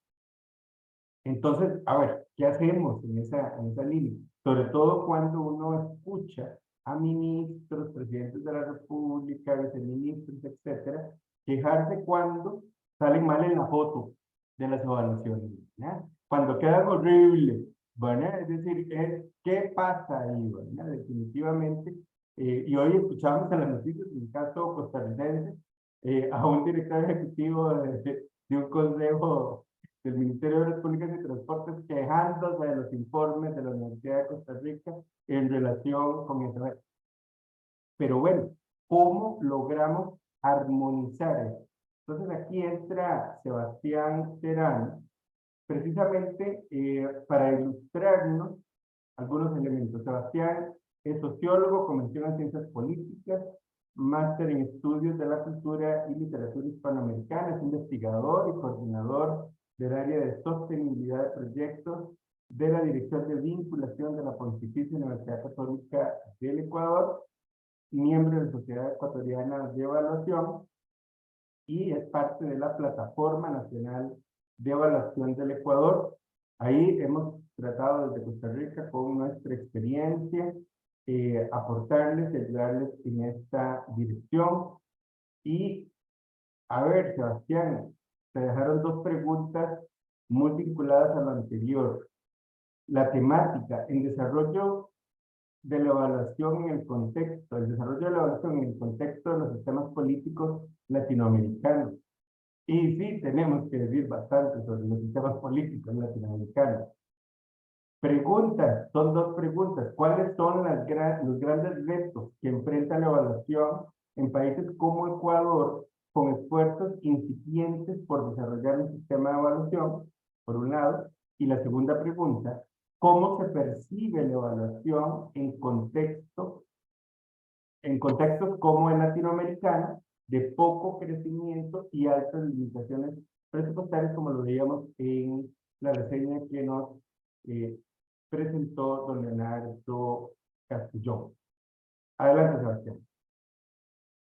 Entonces, a ver, ¿qué hacemos en esa línea? Sobre todo cuando uno escucha a ministros, presidentes de la República, viceministros, etcétera, quejarse cuando salen mal en la foto de las evaluaciones, ¿verdad? Cuando quedan horribles, bueno, es decir, ¿qué pasa ahí? ¿Verdad? Definitivamente, y hoy escuchamos en las noticias, en el caso costarricense, a un director ejecutivo de un consejo del Ministerio de Obras Públicas y Transportes quejándose de los informes de la Universidad de Costa Rica en relación con eso. Pero bueno, ¿cómo logramos armonizar eso? Entonces aquí entra Sebastián Terán, precisamente para ilustrarnos algunos elementos. Sebastián es sociólogo, convención en ciencias políticas, máster en estudios de la cultura y literatura hispanoamericana, es investigador y coordinador del área de sostenibilidad de proyectos de la Dirección de Vinculación de la Pontificia Universidad Católica del Ecuador, miembro de la Sociedad Ecuatoriana de Evaluación y es parte de la Plataforma Nacional de Evaluación del Ecuador. Ahí hemos tratado desde Costa Rica con nuestra experiencia, aportarles, ayudarles en esta dirección. Y, a ver, Sebastián, te dejaron dos preguntas muy vinculadas a lo anterior. La temática, en desarrollo de la evaluación en el contexto, el desarrollo de la evaluación en el contexto de los sistemas políticos latinoamericanos. Y sí, tenemos que decir bastante sobre los sistemas políticos latinoamericanos. Preguntas, son dos preguntas. ¿Cuáles son los grandes retos que enfrenta la evaluación en países como Ecuador, con esfuerzos incipientes por desarrollar un sistema de evaluación, por un lado? Y la segunda pregunta, ¿cómo se percibe la evaluación en contextos como el latinoamericano, de poco crecimiento y altas limitaciones presupuestarias, como lo veíamos en la reseña que nos presentó don Leonardo Castellón? Adelante, Sebastián.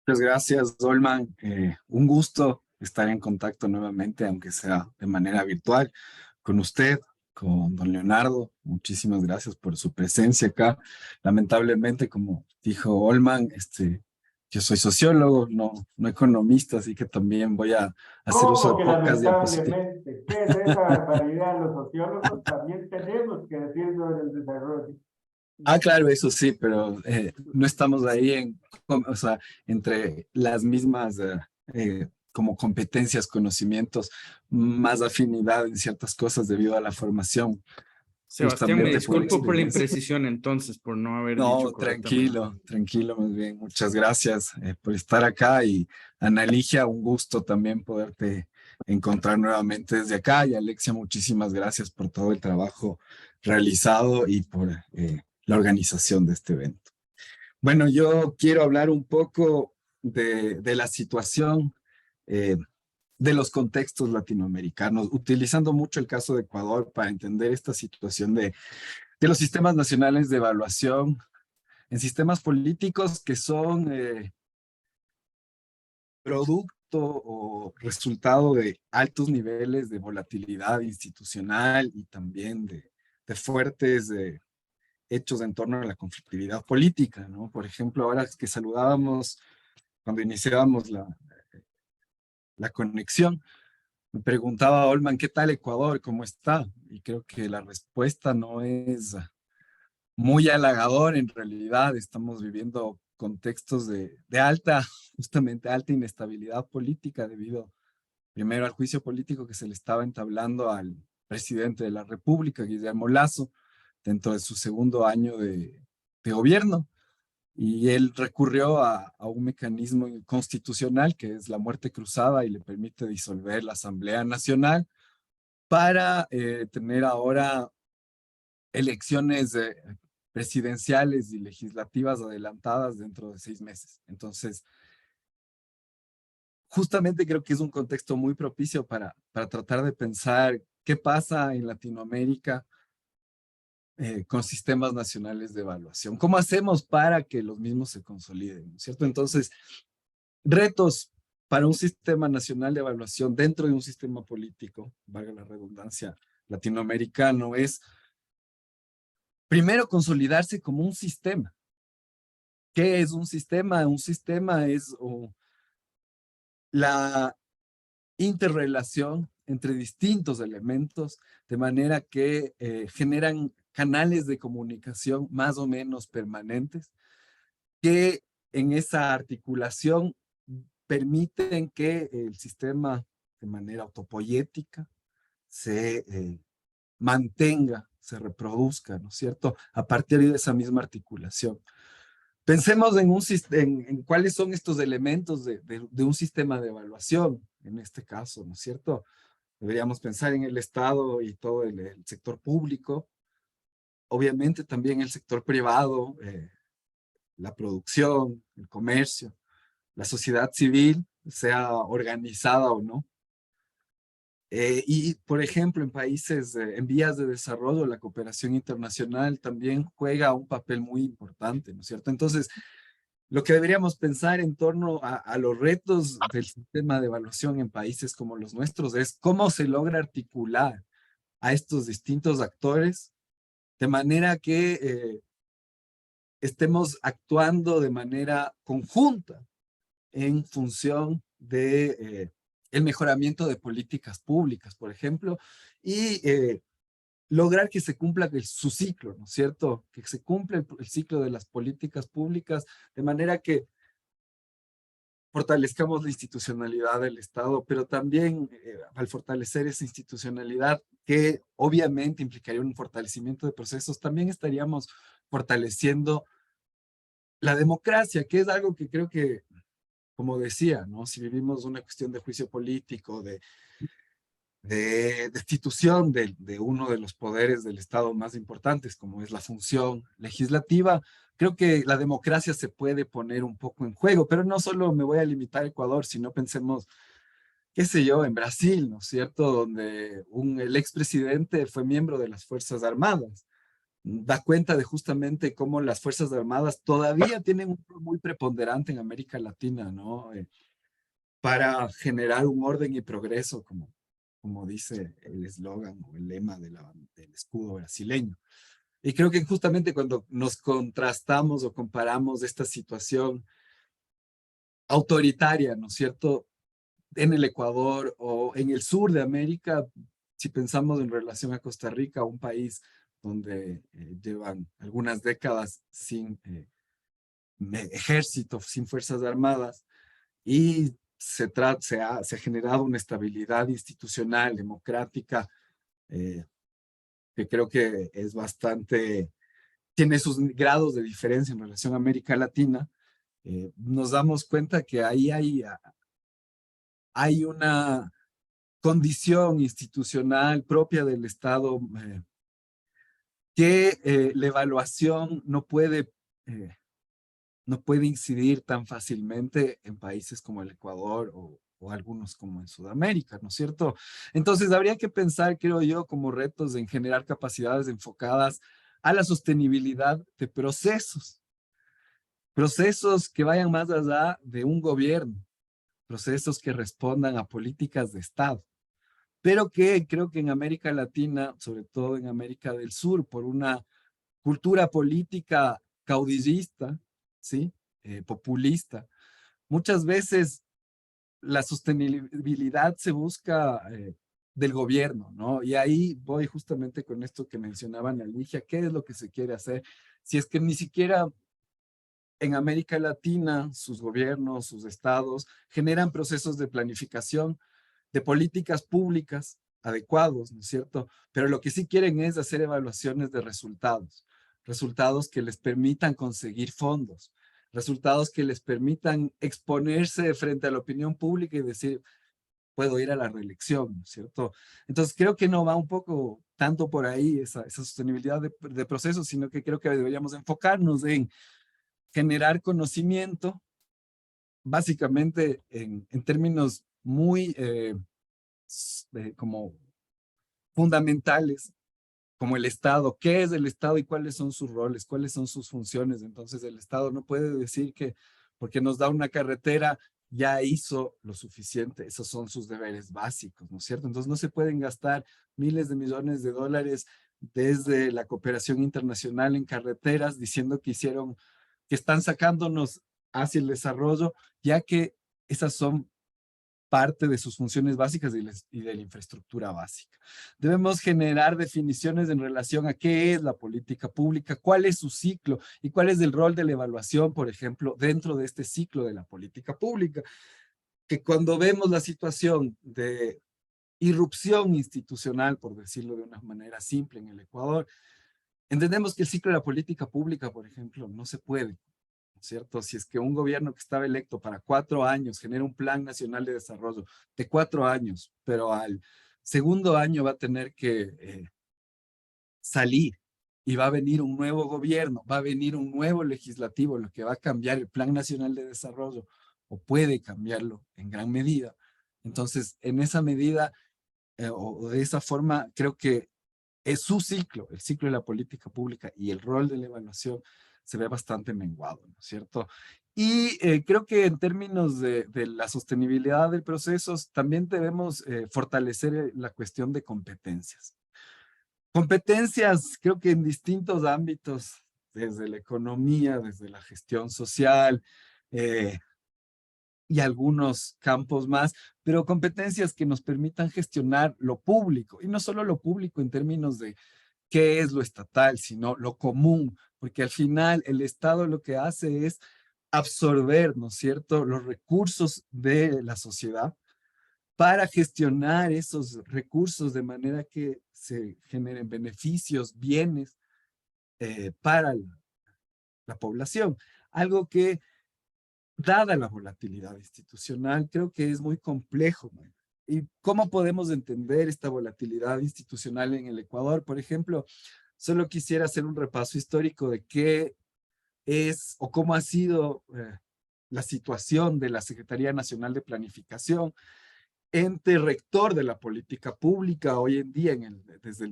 Muchas gracias, Dolman. Un gusto estar en contacto nuevamente, aunque sea de manera virtual, con usted, con don Leonardo. Muchísimas gracias por su presencia acá. Lamentablemente, como dijo Olman, yo soy sociólogo, no economista, así que también voy a hacer uso de pocas diapositivas. Lamentablemente, ¿qué es esa barbaridad? Los sociólogos también tenemos que decir sobre el desarrollo. Claro, eso sí, pero no estamos ahí o sea, entre las mismas como competencias, conocimientos, más afinidad en ciertas cosas debido a la formación. Sebastián, me Justamente por la disculpo por la experiencia. imprecisión entonces, por no haber No, dicho correctamente. tranquilo, más bien. Muchas gracias por estar acá y Ana Ligia, un gusto también poderte encontrar nuevamente desde acá y Alexia, muchísimas gracias por todo el trabajo realizado y por la organización de este evento. Bueno, yo quiero hablar un poco de la situación de los contextos latinoamericanos, utilizando mucho el caso de Ecuador para entender esta situación de los sistemas nacionales de evaluación en sistemas políticos que son producto o resultado de altos niveles de volatilidad institucional y también de fuertes hechos en torno a la conflictividad política, ¿no? Por ejemplo, ahora que saludábamos, cuando iniciábamos la conexión, me preguntaba Olman, ¿qué tal Ecuador? ¿Cómo está? Y creo que la respuesta no es muy halagador en realidad. Estamos viviendo contextos de justamente alta inestabilidad política debido primero al juicio político que se le estaba entablando al presidente de la República, Guillermo Lasso, dentro de su segundo año de gobierno. Y él recurrió a un mecanismo constitucional que es la muerte cruzada y le permite disolver la Asamblea Nacional para tener ahora elecciones presidenciales y legislativas adelantadas dentro de 6 meses. Entonces, justamente creo que es un contexto muy propicio para tratar de pensar qué pasa en Latinoamérica con sistemas nacionales de evaluación. ¿Cómo hacemos para que los mismos se consoliden? ¿No es cierto? Entonces, retos para un sistema nacional de evaluación dentro de un sistema político, valga la redundancia, latinoamericano, es primero consolidarse como un sistema. ¿Qué es un sistema? Un sistema es la interrelación entre distintos elementos, de manera que generan canales de comunicación más o menos permanentes, que en esa articulación permiten que el sistema de manera autopoyética se mantenga, se reproduzca, ¿no es cierto? A partir de esa misma articulación. Pensemos en cuáles son estos elementos de un sistema de evaluación, en este caso, ¿no es cierto? Deberíamos pensar en el Estado y todo el sector público, obviamente también el sector privado, la producción, el comercio, la sociedad civil, sea organizada o no. Y, por ejemplo, en países en vías de desarrollo, la cooperación internacional también juega un papel muy importante, ¿no es cierto? Entonces, lo que deberíamos pensar en torno a los retos del sistema de evaluación en países como los nuestros es cómo se logra articular a estos distintos actores de manera que estemos actuando de manera conjunta en función de el mejoramiento de políticas públicas, por ejemplo, y lograr que se cumpla su ciclo, ¿no es cierto? Que se cumpla el ciclo de las políticas públicas, de manera que fortalezcamos la institucionalidad del Estado, pero también al fortalecer esa institucionalidad, que obviamente implicaría un fortalecimiento de procesos, también estaríamos fortaleciendo la democracia, que es algo que creo que, como decía, ¿no? Si vivimos una cuestión de juicio político, de destitución de uno de los poderes del Estado más importantes, como es la función legislativa, creo que la democracia se puede poner un poco en juego, pero no solo me voy a limitar a Ecuador, sino pensemos, qué sé yo, en Brasil, ¿no es cierto?, donde el expresidente fue miembro de las Fuerzas Armadas. Da cuenta de justamente cómo las Fuerzas Armadas todavía tienen un rol muy preponderante en América Latina, ¿no? Para generar un orden y progreso, como dice el eslogan o el lema del escudo brasileño. Y creo que justamente cuando nos contrastamos o comparamos esta situación autoritaria, ¿no es cierto?, en el Ecuador o en el sur de América, si pensamos en relación a Costa Rica, un país donde llevan algunas décadas sin ejército, sin fuerzas armadas, y se ha generado una estabilidad institucional, democrática, que creo que es bastante, tiene sus grados de diferencia en relación a América Latina. Nos damos cuenta que ahí hay una condición institucional propia del Estado que la evaluación no puede incidir tan fácilmente en países como el Ecuador o algunos como en Sudamérica, ¿no es cierto? Entonces habría que pensar, creo yo, como retos en generar capacidades enfocadas a la sostenibilidad de procesos que vayan más allá de un gobierno, procesos que respondan a políticas de Estado, pero que creo que en América Latina, sobre todo en América del Sur, por una cultura política caudillista, ¿sí? Populista. Muchas veces la sostenibilidad se busca del gobierno, ¿no? Y ahí voy justamente con esto que mencionaba Alicia, ¿qué es lo que se quiere hacer? Si es que ni siquiera en América Latina sus gobiernos, sus estados generan procesos de planificación de políticas públicas adecuados, ¿no es cierto? Pero lo que sí quieren es hacer evaluaciones de resultados que les permitan conseguir fondos, resultados que les permitan exponerse frente a la opinión pública y decir, puedo ir a la reelección, ¿no es cierto? Entonces creo que no va un poco tanto por ahí esa sostenibilidad de procesos, sino que creo que deberíamos enfocarnos en generar conocimiento, básicamente en términos muy como fundamentales, como el Estado, qué es el Estado y cuáles son sus roles, cuáles son sus funciones. Entonces el Estado no puede decir que porque nos da una carretera ya hizo lo suficiente, esos son sus deberes básicos, ¿no es cierto? Entonces no se pueden gastar miles de millones de dólares desde la cooperación internacional en carreteras diciendo que están sacándonos hacia el desarrollo, ya que esas son parte de sus funciones básicas y de la infraestructura básica. Debemos generar definiciones en relación a qué es la política pública, cuál es su ciclo y cuál es el rol de la evaluación, por ejemplo, dentro de este ciclo de la política pública. Que cuando vemos la situación de irrupción institucional, por decirlo de una manera simple en el Ecuador, entendemos que el ciclo de la política pública, por ejemplo, no se puede, ¿cierto? Si es que un gobierno que estaba electo para 4 años genera un plan nacional de desarrollo de 4 años, pero al segundo año va a tener que salir y va a venir un nuevo gobierno, va a venir un nuevo legislativo, lo que va a cambiar el plan nacional de desarrollo o puede cambiarlo en gran medida. Entonces, en esa medida o de esa forma, creo que es su ciclo, el ciclo de la política pública y el rol de la evaluación se ve bastante menguado, ¿no es cierto? Y creo que en términos de la sostenibilidad del proceso, también debemos fortalecer la cuestión de competencias. Competencias, creo que en distintos ámbitos, desde la economía, desde la gestión social, y algunos campos más, pero competencias que nos permitan gestionar lo público, y no solo lo público en términos de qué es lo estatal, sino lo común, porque al final el Estado lo que hace es absorber, ¿no es cierto?, los recursos de la sociedad para gestionar esos recursos de manera que se generen beneficios, bienes para la población. Algo que, dada la volatilidad institucional, creo que es muy complejo, ¿no? ¿Y cómo podemos entender esta volatilidad institucional en el Ecuador? Por ejemplo, solo quisiera hacer un repaso histórico de qué es o cómo ha sido la situación de la Secretaría Nacional de Planificación, ente rector de la política pública hoy en día,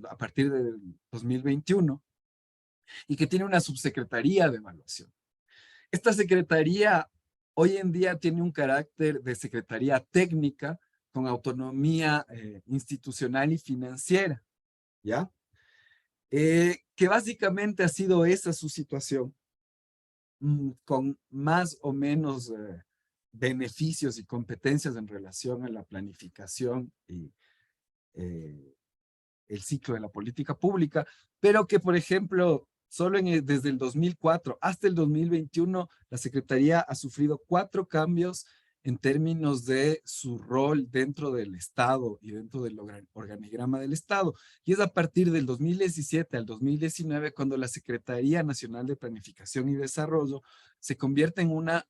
a partir del 2021, y que tiene una subsecretaría de evaluación. Esta secretaría hoy en día tiene un carácter de secretaría técnica con autonomía institucional y financiera, ¿ya? Que básicamente ha sido esa su situación, con más o menos beneficios y competencias en relación a la planificación y el ciclo de la política pública, pero que, por ejemplo, solo desde el 2004 hasta el 2021, la Secretaría ha sufrido 4 cambios en términos de su rol dentro del Estado y dentro del organigrama del Estado. Y es a partir del 2017 al 2019 cuando la Secretaría Nacional de Planificación y Desarrollo se convierte en una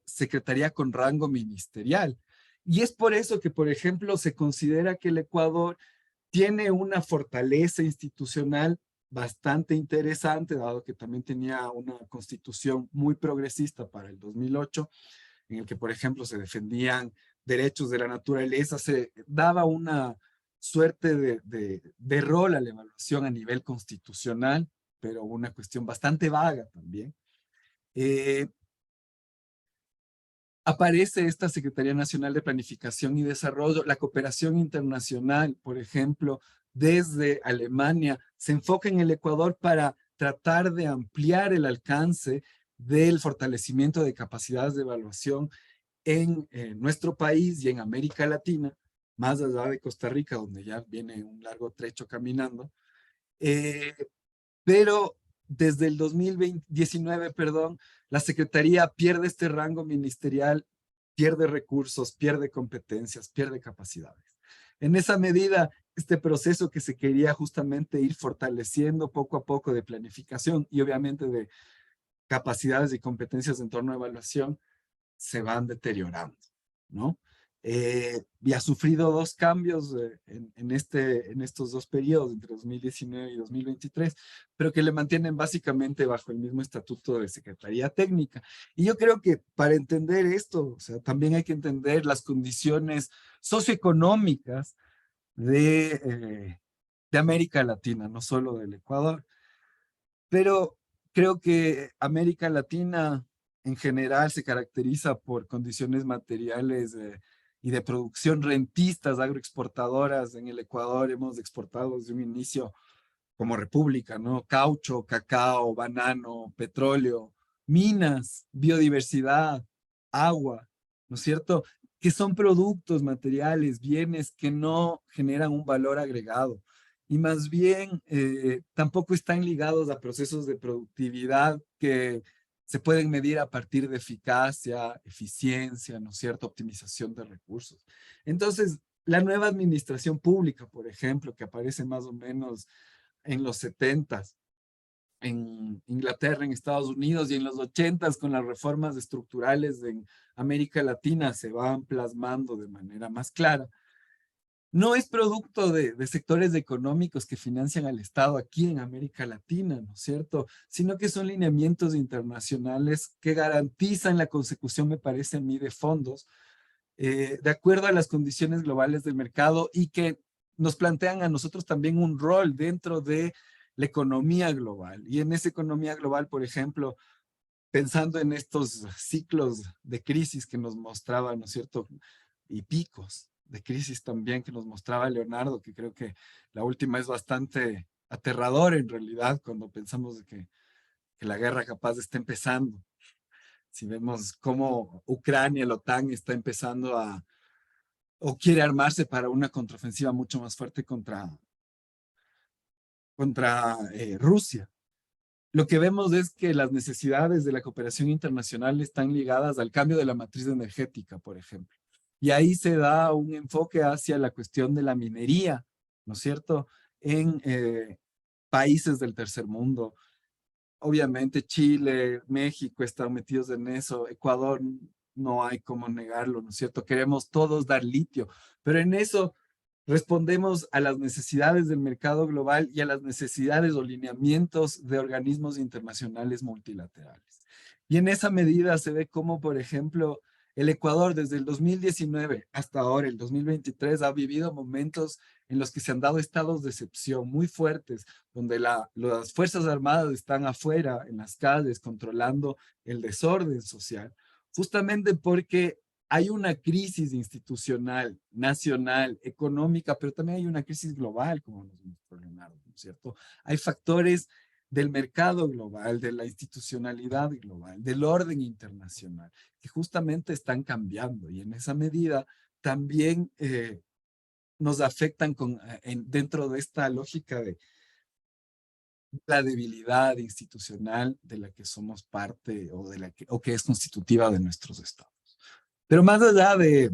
secretaría con rango ministerial. Y es por eso que, por ejemplo, se considera que el Ecuador tiene una fortaleza institucional bastante interesante, dado que también tenía una constitución muy progresista para el 2008, en el que, por ejemplo, se defendían derechos de la naturaleza, se daba una suerte de rol a la evaluación a nivel constitucional, pero una cuestión bastante vaga también. Aparece esta Secretaría Nacional de Planificación y Desarrollo, la cooperación internacional, por ejemplo, desde Alemania, se enfoca en el Ecuador para tratar de ampliar el alcance del fortalecimiento de capacidades de evaluación en nuestro país y en América Latina, más allá de Costa Rica, donde ya viene un largo trecho caminando. Pero desde el 2019, perdón, la Secretaría pierde este rango ministerial, pierde recursos, pierde competencias, pierde capacidades. En esa medida, este proceso que se quería justamente ir fortaleciendo poco a poco de planificación y obviamente de capacidades y competencias en torno a evaluación, se van deteriorando, ¿no? Y ha sufrido 2 cambios en estos 2 periodos, entre 2019 y 2023, pero que le mantienen básicamente bajo el mismo estatuto de Secretaría Técnica. Y yo creo que para entender esto, o sea, también hay que entender las condiciones socioeconómicas de América Latina, no solo del Ecuador. Pero creo que América Latina en general se caracteriza por condiciones materiales y de producción rentistas, agroexportadoras. En el Ecuador hemos exportado desde un inicio como república, ¿no? Caucho, cacao, banano, petróleo, minas, biodiversidad, agua, ¿no es cierto? Que son productos materiales, bienes que no generan un valor agregado y más bien tampoco están ligados a procesos de productividad que se pueden medir a partir de eficacia, eficiencia, ¿no es cierto?, optimización de recursos. Entonces, la nueva administración pública, por ejemplo, que aparece más o menos en los 70s, en Inglaterra, en Estados Unidos y en los 80s con las reformas estructurales en América Latina se van plasmando de manera más clara. No es producto de sectores económicos que financian al Estado aquí en América Latina, ¿no es cierto? Sino que son lineamientos internacionales que garantizan la consecución, me parece a mí, de fondos de acuerdo a las condiciones globales del mercado y que nos plantean a nosotros también un rol dentro de la economía global. Y en esa economía global, por ejemplo, pensando en estos ciclos de crisis que nos mostraba, ¿no es cierto? Y picos de crisis también que nos mostraba Leonardo, que creo que la última es bastante aterradora en realidad cuando pensamos que la guerra capaz está empezando. Si vemos cómo Ucrania, la OTAN, está empezando o quiere armarse para una contraofensiva mucho más fuerte contra Rusia. Lo que vemos es que las necesidades de la cooperación internacional están ligadas al cambio de la matriz energética, por ejemplo. Y ahí se da un enfoque hacia la cuestión de la minería, ¿no es cierto?, en países del tercer mundo. Obviamente Chile, México están metidos en eso, Ecuador no hay cómo negarlo, ¿no es cierto? Queremos todos dar litio, pero en eso respondemos a las necesidades del mercado global y a las necesidades o lineamientos de organismos internacionales multilaterales. Y en esa medida se ve cómo, por ejemplo, el Ecuador desde el 2019 hasta ahora, el 2023, ha vivido momentos en los que se han dado estados de excepción muy fuertes, donde las Fuerzas Armadas están afuera, en las calles, controlando el desorden social, justamente porque hay una crisis institucional, nacional, económica, pero también hay una crisis global, como nos mostró Leonardo, ¿no es cierto? Hay factores del mercado global, de la institucionalidad global, del orden internacional, que justamente están cambiando y en esa medida también nos afectan dentro de esta lógica de la debilidad institucional de la que somos parte o que es constitutiva de nuestros estados. Pero más allá de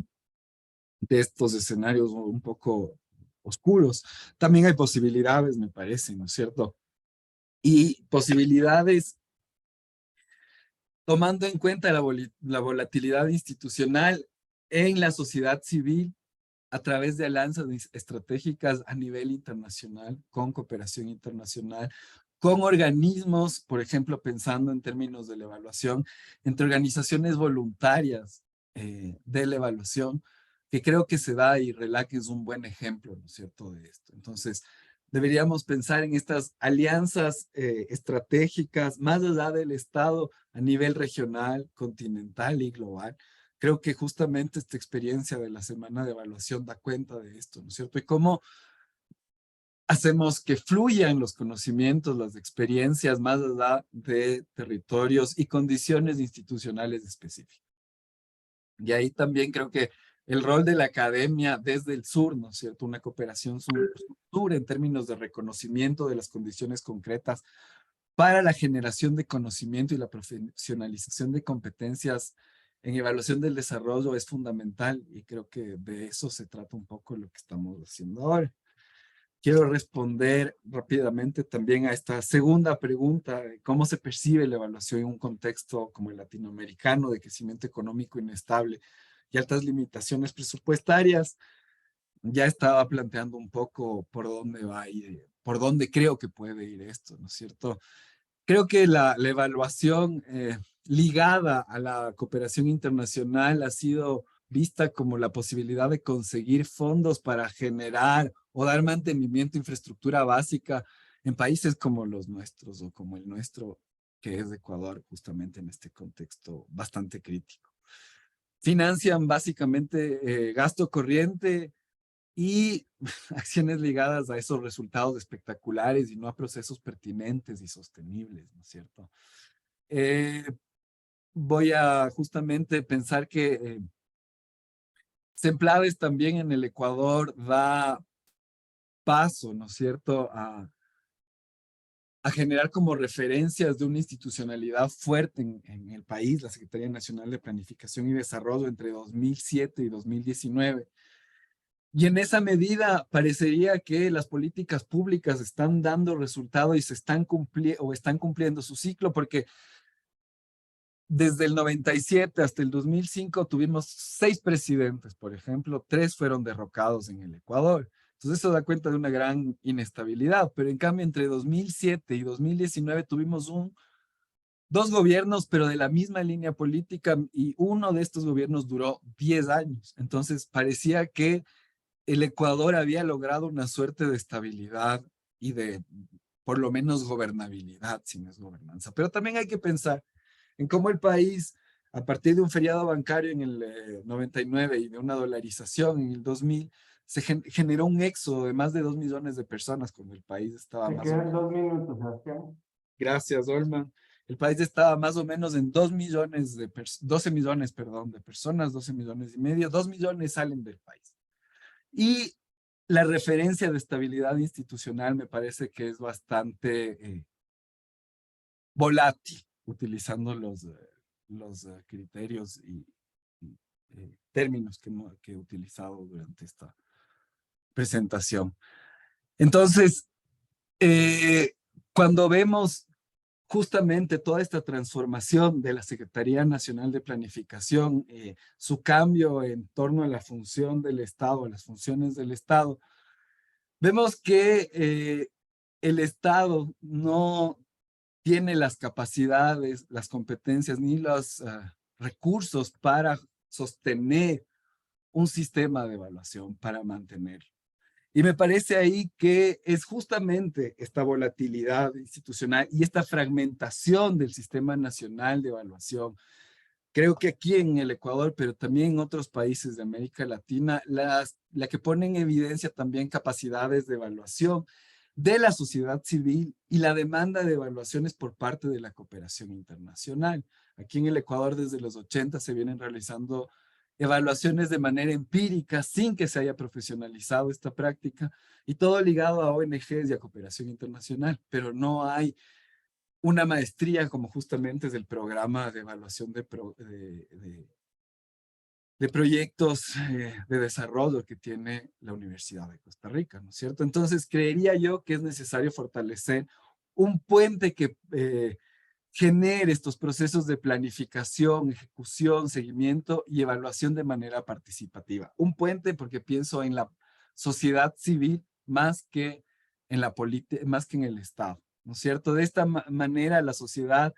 estos escenarios un poco oscuros, también hay posibilidades, me parece, ¿no es cierto? Y posibilidades tomando en cuenta la volatilidad institucional en la sociedad civil a través de alianzas estratégicas a nivel internacional, con cooperación internacional, con organismos, por ejemplo, pensando en términos de la evaluación, entre organizaciones voluntarias de la evaluación, que creo que se da y RELAC es un buen ejemplo, ¿no es cierto?, de esto. Entonces, deberíamos pensar en estas alianzas estratégicas más allá del Estado a nivel regional, continental y global. Creo que justamente esta experiencia de la semana de evaluación da cuenta de esto, ¿no es cierto? Y cómo hacemos que fluyan los conocimientos, las experiencias más allá de territorios y condiciones institucionales específicas. Y ahí también creo que el rol de la academia desde el sur, ¿no es cierto? Una cooperación sur en términos de reconocimiento de las condiciones concretas para la generación de conocimiento y la profesionalización de competencias en evaluación del desarrollo es fundamental y creo que de eso se trata un poco lo que estamos haciendo ahora. Quiero responder rápidamente también a esta segunda pregunta, cómo se percibe la evaluación en un contexto como el latinoamericano de crecimiento económico inestable y altas limitaciones presupuestarias. Ya estaba planteando un poco por dónde va y por dónde creo que puede ir esto, ¿no es cierto? Creo que la evaluación ligada a la cooperación internacional ha sido vista como la posibilidad de conseguir fondos para generar o dar mantenimiento a infraestructura básica en países como los nuestros o como el nuestro, que es Ecuador, justamente en este contexto bastante crítico. Financian básicamente gasto corriente y acciones ligadas a esos resultados espectaculares y no a procesos pertinentes y sostenibles, ¿no es cierto? Voy a justamente pensar que Semplades también en el Ecuador da paso, ¿no es cierto?, a generar como referencias de una institucionalidad fuerte en el país, la Secretaría Nacional de Planificación y Desarrollo entre 2007 y 2019. Y en esa medida parecería que las políticas públicas están dando resultado y se están cumpliendo su ciclo, porque desde el 97 hasta el 2005 tuvimos 6 presidentes, por ejemplo, 3 fueron derrocados en el Ecuador. Entonces eso da cuenta de una gran inestabilidad, pero en cambio entre 2007 y 2019 tuvimos 2 gobiernos, pero de la misma línea política, y uno de estos gobiernos duró 10 años. Entonces parecía que el Ecuador había logrado una suerte de estabilidad y de, por lo menos, gobernabilidad, si no es gobernanza. Pero también hay que pensar en cómo el país, a partir de un feriado bancario en el 99 y de una dolarización en el 2000, se generó un éxodo de más de 2 millones de personas cuando el país estaba Te más... quedan 2 minutos, Sebastián. Gracias, Olman. el país estaba más o menos en 12 millones, de personas, 12 millones y medio, 2 millones salen del país. Y la referencia de estabilidad institucional me parece que es bastante volátil, utilizando los criterios y términos que he utilizado durante esta presentación. Entonces, cuando vemos justamente toda esta transformación de la Secretaría Nacional de Planificación, su cambio en torno a la función del Estado, a las funciones del Estado, vemos que el Estado no tiene las capacidades, las competencias ni los recursos para sostener un sistema de evaluación, para mantenerlo. Y me parece ahí que es justamente esta volatilidad institucional y esta fragmentación del Sistema Nacional de Evaluación. Creo que aquí en el Ecuador, pero también en otros países de América Latina, la que pone en evidencia también capacidades de evaluación de la sociedad civil y la demanda de evaluaciones por parte de la cooperación internacional. Aquí en el Ecuador desde los 80 se vienen realizando evaluaciones de manera empírica sin que se haya profesionalizado esta práctica y todo ligado a ONGs y a cooperación internacional, pero no hay una maestría como justamente es el programa de evaluación de proyectos de desarrollo que tiene la Universidad de Costa Rica, ¿no es cierto? Entonces, creería yo que es necesario fortalecer un puente que genere estos procesos de planificación, ejecución, seguimiento y evaluación de manera participativa. Un puente porque pienso en la sociedad civil más que en la política, más que en el Estado, ¿no es cierto? De esta manera la sociedad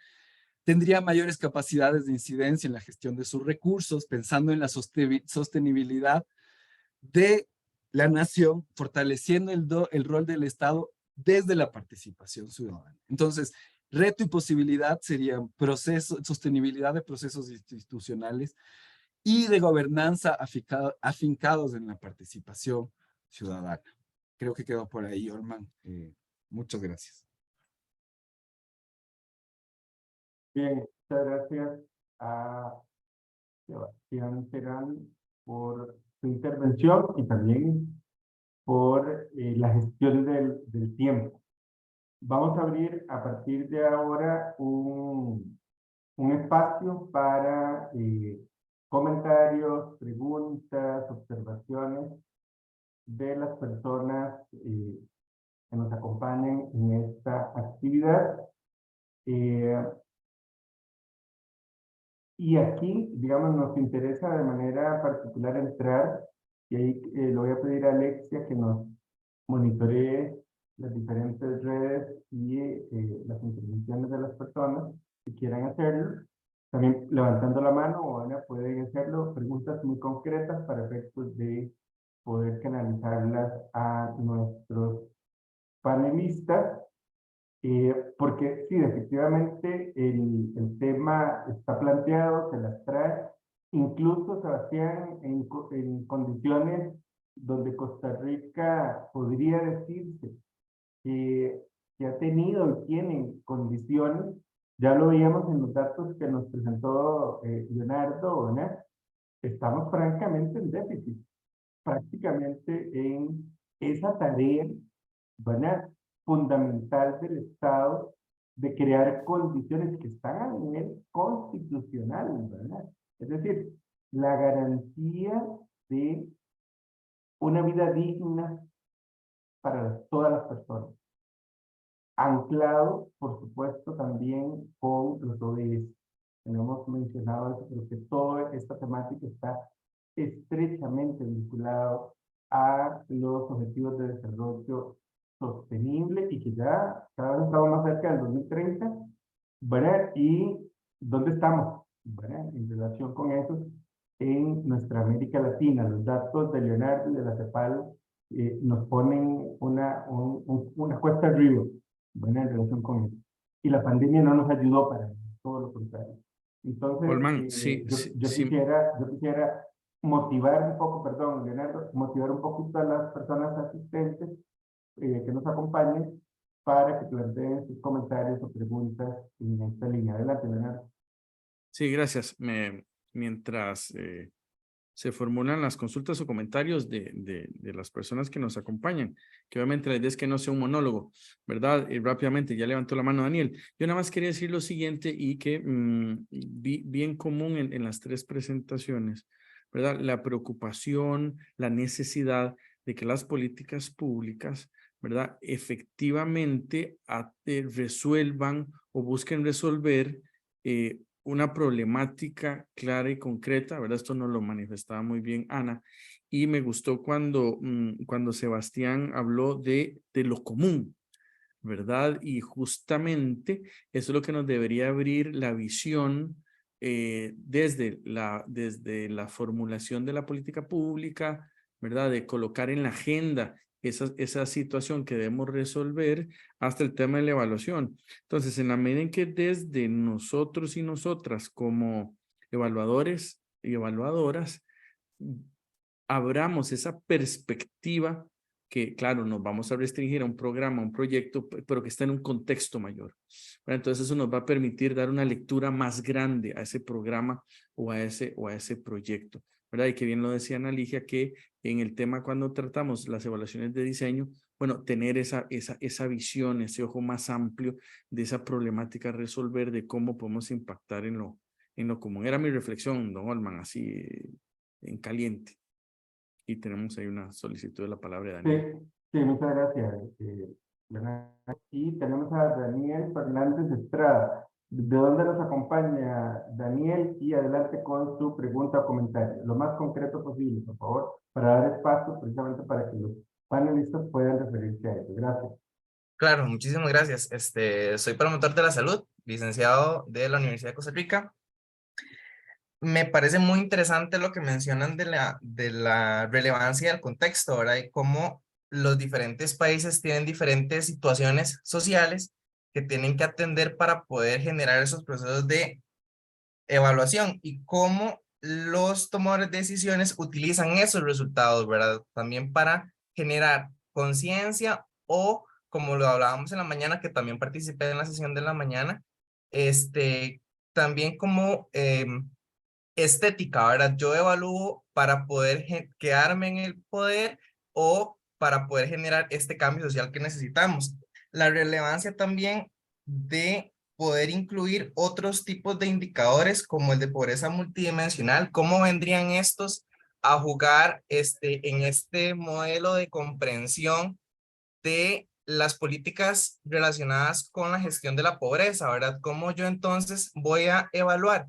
tendría mayores capacidades de incidencia en la gestión de sus recursos, pensando en la sostenibilidad de la nación, fortaleciendo el rol del Estado desde la participación ciudadana. Entonces, reto y posibilidad serían sostenibilidad de procesos institucionales y de gobernanza afincados en la participación ciudadana. Creo que quedó por ahí, Olman. Muchas gracias. Bien, muchas gracias a Sebastián Terán por su intervención y también por la gestión del tiempo. Vamos a abrir a partir de ahora un espacio para comentarios, preguntas, observaciones de las personas que nos acompañen en esta actividad. Y aquí, digamos, nos interesa de manera particular entrar, y ahí le voy a pedir a Alexia que nos monitoree las diferentes redes y las intervenciones de las personas que quieran hacerlo. También levantando la mano, o Ana, pueden hacerlo, preguntas muy concretas para efectos de poder canalizarlas a nuestros panelistas. Porque sí, efectivamente el tema está planteado, se las trae, incluso Sebastián, en condiciones donde Costa Rica podría decirse que ha tenido y tiene condiciones, ya lo veíamos en los datos que nos presentó Leonardo, ¿no? Estamos francamente en déficit, prácticamente en esa tarea, ¿verdad?, fundamental del Estado de crear condiciones que están a nivel constitucional, ¿verdad? Es decir, la garantía de una vida digna para todas las personas, anclado, por supuesto, también con los ODS. No hemos mencionado eso, pero que toda esta temática está estrechamente vinculado a los objetivos de desarrollo sostenible y que ya cada vez estamos más cerca del 2030, ¿verdad? ¿Y dónde estamos, ¿verdad?, en relación con eso en nuestra América Latina? Los datos de Leonardo y de la CEPAL nos ponen una cuesta arriba, ¿verdad?, en relación con eso. Y la pandemia no nos ayudó para eso, todo lo contrario. Entonces, Olman, sí, yo quisiera motivar un poco, perdón, Leonardo, motivar un poquito a las personas asistentes que nos acompañen para que planteen sus comentarios o preguntas en esta línea. Adelante, Leonardo. Sí, gracias. Mientras se formulan las consultas o comentarios de las personas que nos acompañan, que obviamente la idea es que no sea un monólogo, ¿verdad? Y rápidamente, ya levantó la mano Daniel. Yo nada más quería decir lo siguiente y que vi en común en las tres presentaciones, ¿verdad? La preocupación, la necesidad de que las políticas públicas, ¿verdad? Efectivamente resuelvan o busquen resolver una problemática clara y concreta, ¿verdad? Esto nos lo manifestaba muy bien Ana, y me gustó cuando Sebastián habló de lo común, ¿verdad? Y justamente eso es lo que nos debería abrir la visión desde la formulación de la política pública, ¿verdad? De colocar en la agenda esa situación que debemos resolver hasta el tema de la evaluación. Entonces, en la medida en que desde nosotros y nosotras como evaluadores y evaluadoras abramos esa perspectiva que, claro, nos vamos a restringir a un programa, a un proyecto, pero que está en un contexto mayor. Bueno, entonces eso nos va a permitir dar una lectura más grande a ese programa o a ese proyecto, ¿verdad? Y que bien lo decía Ana Ligia, que en el tema cuando tratamos las evaluaciones de diseño, bueno, tener esa visión, ese ojo más amplio de esa problemática a resolver, de cómo podemos impactar en lo común. Era mi reflexión, don Olman, así en caliente. Y tenemos ahí una solicitud de la palabra de Daniel. Sí, muchas gracias. Y tenemos a Daniel Fernández Estrada. ¿De dónde nos acompaña Daniel? Y adelante con su pregunta o comentario. Lo más concreto posible, por favor, para dar espacio precisamente para que los panelistas puedan referirse a ello. Gracias. Claro, muchísimas gracias. Soy promotor de la salud, licenciado de la Universidad de Costa Rica. Me parece muy interesante lo que mencionan de la relevancia del contexto, ¿verdad? Y cómo los diferentes países tienen diferentes situaciones sociales que tienen que atender para poder generar esos procesos de evaluación y cómo los tomadores de decisiones utilizan esos resultados, ¿verdad? También para generar conciencia o, como lo hablábamos en la mañana, que también participé en la sesión de la mañana, también como estética, ¿verdad? Yo evalúo para poder quedarme en el poder o para poder generar este cambio social que necesitamos. La relevancia también de poder incluir otros tipos de indicadores como el de pobreza multidimensional, ¿cómo vendrían estos a jugar en este modelo de comprensión de las políticas relacionadas con la gestión de la pobreza, ¿verdad? ¿Cómo yo entonces voy a evaluar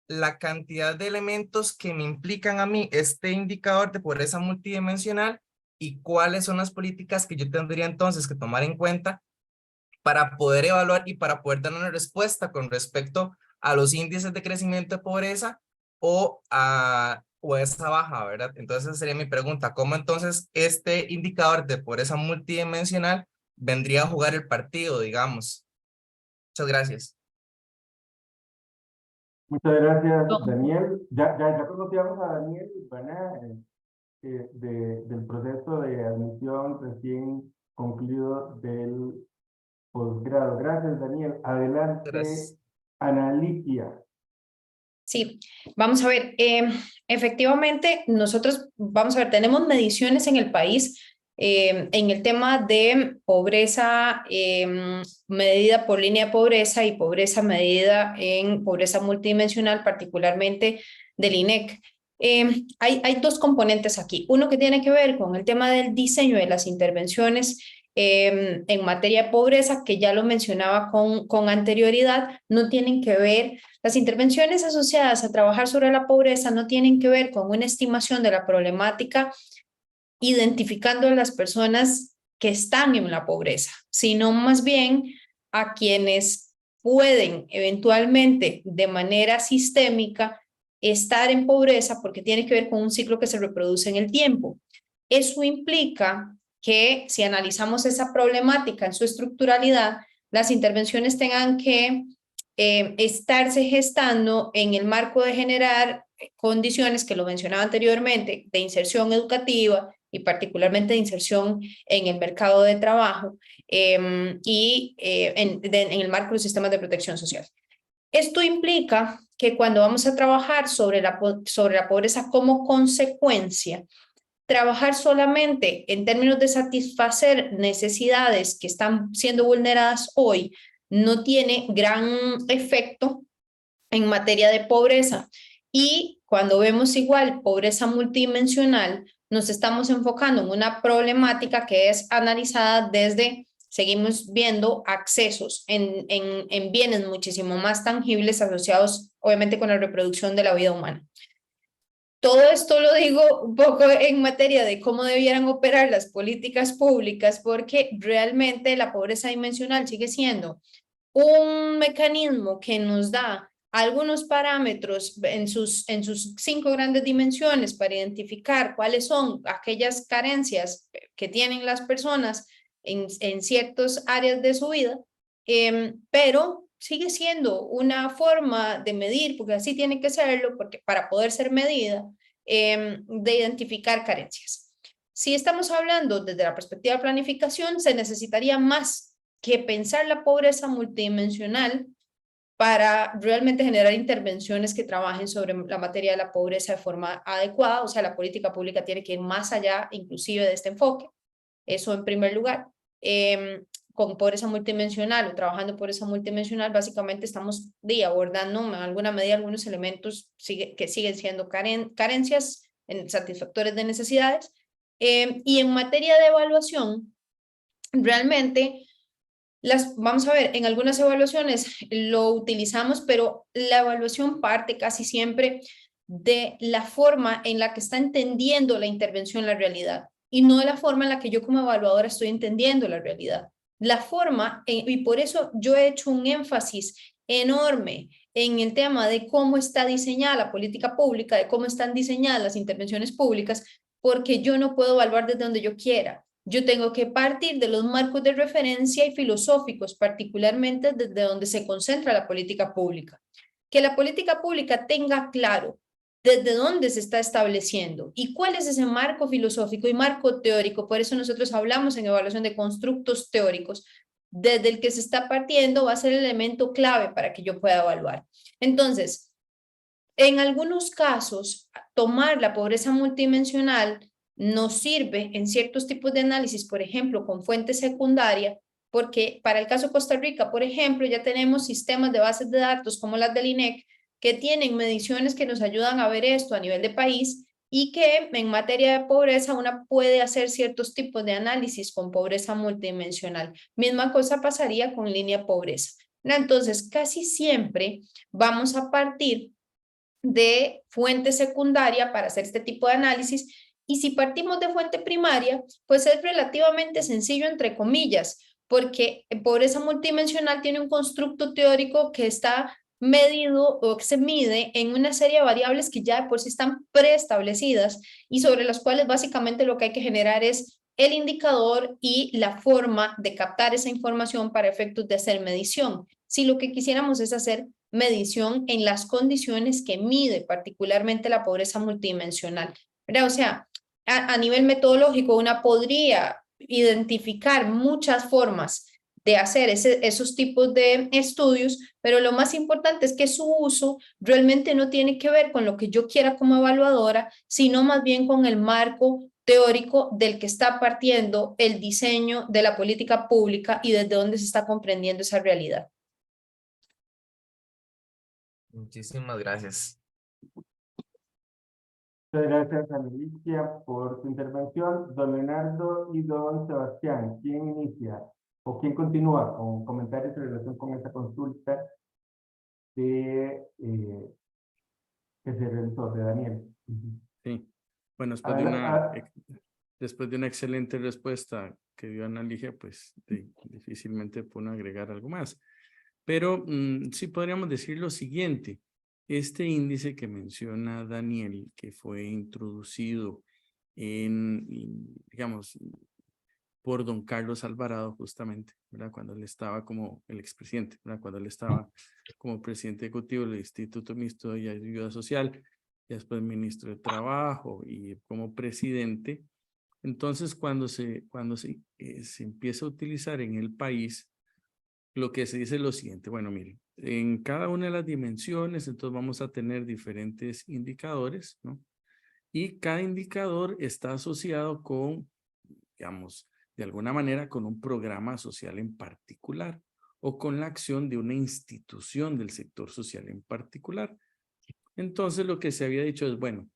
la cantidad de elementos que me implican a mí este indicador de pobreza multidimensional y cuáles son las políticas que yo tendría entonces que tomar en cuenta para poder evaluar y para poder dar una respuesta con respecto a los índices de crecimiento de pobreza o a esa baja, ¿verdad? Entonces esa sería mi pregunta, ¿cómo entonces este indicador de pobreza multidimensional vendría a jugar el partido, digamos? Muchas gracias. Muchas gracias, Daniel. Ya conocíamos a Daniel, ¿verdad? Del proceso de admisión recién concluido del posgrado. Gracias, Daniel. Adelante, Gracias. Ana Ligia. Sí, vamos a ver, efectivamente nosotros, vamos a ver, tenemos mediciones en el país en el tema de pobreza medida por línea de pobreza y pobreza medida en pobreza multidimensional, particularmente del INEC. Hay dos componentes aquí, uno que tiene que ver con el tema del diseño de las intervenciones en materia de pobreza, que ya lo mencionaba con anterioridad, no tienen que ver, las intervenciones asociadas a trabajar sobre la pobreza no tienen que ver con una estimación de la problemática identificando a las personas que están en la pobreza, sino más bien a quienes pueden eventualmente de manera sistémica estar en pobreza porque tiene que ver con un ciclo que se reproduce en el tiempo. Eso implica que si analizamos esa problemática en su estructuralidad, las intervenciones tengan que estarse gestando en el marco de generar condiciones que lo mencionaba anteriormente, de inserción educativa, y particularmente de inserción en el mercado de trabajo en el marco de los sistemas de protección social. Esto implica que cuando vamos a trabajar sobre la pobreza como consecuencia, trabajar solamente en términos de satisfacer necesidades que están siendo vulneradas hoy no tiene gran efecto en materia de pobreza. Y cuando vemos igual pobreza multidimensional, nos estamos enfocando en una problemática que es analizada desde, seguimos viendo accesos en bienes muchísimo más tangibles asociados obviamente con la reproducción de la vida humana. Todo esto lo digo un poco en materia de cómo debieran operar las políticas públicas, porque realmente la pobreza dimensional sigue siendo un mecanismo que nos da algunos parámetros en sus 5 grandes dimensiones para identificar cuáles son aquellas carencias que tienen las personas en ciertas áreas de su vida, pero sigue siendo una forma de medir, porque así tiene que serlo, porque para poder ser medida, de identificar carencias. Si estamos hablando desde la perspectiva de planificación, se necesitaría más que pensar la pobreza multidimensional para realmente generar intervenciones que trabajen sobre la materia de la pobreza de forma adecuada. O sea, la política pública tiene que ir más allá inclusive de este enfoque. Eso en primer lugar. Con pobreza multidimensional o trabajando pobreza multidimensional, básicamente estamos abordando en alguna medida algunos elementos que siguen siendo carencias en satisfactores de necesidades. Y en materia de evaluación, realmente vamos a ver, en algunas evaluaciones lo utilizamos, pero la evaluación parte casi siempre de la forma en la que está entendiendo la intervención la realidad y no de la forma en la que yo como evaluadora estoy entendiendo la realidad. La forma, y por eso yo he hecho un énfasis enorme en el tema de cómo está diseñada la política pública, de cómo están diseñadas las intervenciones públicas, porque yo no puedo evaluar desde donde yo quiera. Yo tengo que partir de los marcos de referencia y filosóficos, particularmente desde donde se concentra la política pública. Que la política pública tenga claro desde dónde se está estableciendo y cuál es ese marco filosófico y marco teórico. Por eso nosotros hablamos en evaluación de constructos teóricos. Desde el que se está partiendo va a ser el elemento clave para que yo pueda evaluar. Entonces, en algunos casos, tomar la pobreza multidimensional nos sirve en ciertos tipos de análisis, por ejemplo, con fuente secundaria, porque para el caso de Costa Rica, por ejemplo, ya tenemos sistemas de bases de datos como las del INEC, que tienen mediciones que nos ayudan a ver esto a nivel de país y que en materia de pobreza una puede hacer ciertos tipos de análisis con pobreza multidimensional. Misma cosa pasaría con línea pobreza. Entonces, casi siempre vamos a partir de fuente secundaria para hacer este tipo de análisis. Y si partimos de fuente primaria, pues es relativamente sencillo, entre comillas, porque pobreza multidimensional tiene un constructo teórico que está medido o que se mide en una serie de variables que ya de por sí están preestablecidas y sobre las cuales básicamente lo que hay que generar es el indicador y la forma de captar esa información para efectos de hacer medición. Si lo que quisiéramos es hacer medición en las condiciones que mide particularmente la pobreza multidimensional, ¿verdad? O sea, a nivel metodológico una podría identificar muchas formas de hacer esos tipos de estudios, pero lo más importante es que su uso realmente no tiene que ver con lo que yo quiera como evaluadora, sino más bien con el marco teórico del que está partiendo el diseño de la política pública y desde dónde se está comprendiendo esa realidad. Muchísimas gracias. Muchas gracias, Alicia, por su intervención. Don Leonardo y don Sebastián, ¿quién inicia o quién continúa con comentarios en relación con esta consulta que se realizó de Daniel? Sí, bueno, después de una excelente respuesta que dio Ana Ligia, pues difícilmente puedo agregar algo más. Pero sí podríamos decir lo siguiente. Este índice que menciona Daniel, que fue introducido digamos, por don Carlos Alvarado justamente, ¿verdad? Cuando él estaba como el expresidente, ¿verdad? Cuando él estaba como presidente ejecutivo del Instituto Mixto de Ayuda Social, y después ministro de Trabajo y como presidente, Entonces, cuando se empieza a utilizar en el país, lo que se dice es lo siguiente. Bueno, miren, en cada una de las dimensiones, entonces vamos a tener diferentes indicadores, ¿no? Y cada indicador está asociado con, digamos, de alguna manera con un programa social en particular o con la acción de una institución del sector social en particular. Entonces, lo que se había dicho es, bueno,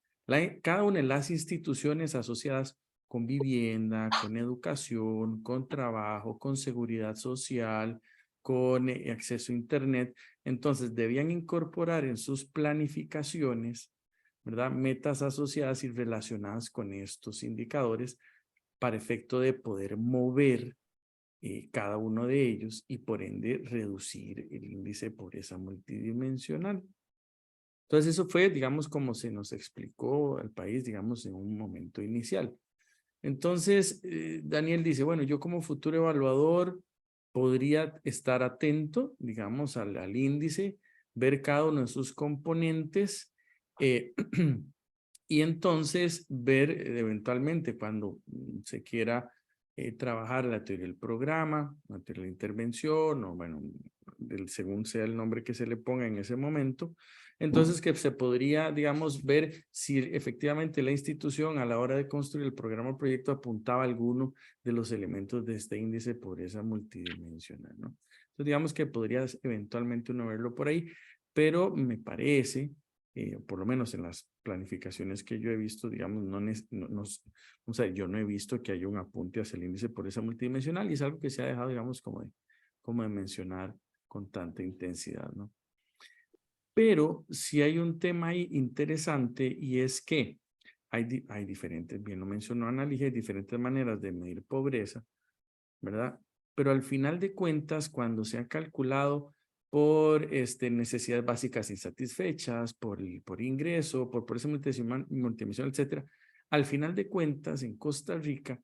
cada una de las instituciones asociadas con vivienda, con educación, con trabajo, con seguridad social, con acceso a Internet, entonces debían incorporar en sus planificaciones, ¿verdad? Metas asociadas y relacionadas con estos indicadores para efecto de poder mover cada uno de ellos y por ende reducir el índice de pobreza multidimensional. Entonces eso fue, digamos, como se nos explicó al país, digamos, en un momento inicial. Entonces, Daniel dice, bueno, yo como futuro evaluador podría estar atento, digamos, al índice, ver cada uno de sus componentes y entonces ver eventualmente cuando se quiera trabajar la teoría del programa, la teoría de la intervención, o bueno, según sea el nombre que se le ponga en ese momento, entonces que se podría, digamos, ver si efectivamente la institución a la hora de construir el programa o proyecto apuntaba a alguno de los elementos de este índice de pobreza multidimensional, ¿no? Entonces digamos que podría eventualmente uno verlo por ahí, pero me parece, por lo menos en las planificaciones que yo he visto, digamos, o sea, yo no he visto que haya un apunte hacia el índice de pobreza multidimensional y es algo que se ha dejado, digamos, como de mencionar con tanta intensidad, ¿no? Pero sí hay un tema ahí interesante y es que hay diferentes, bien lo mencionó Analía, hay diferentes maneras de medir pobreza, ¿verdad? Pero al final de cuentas, cuando se ha calculado por necesidades básicas insatisfechas, por ingreso, por pobreza multidimensional, etcétera, al final de cuentas, en Costa Rica,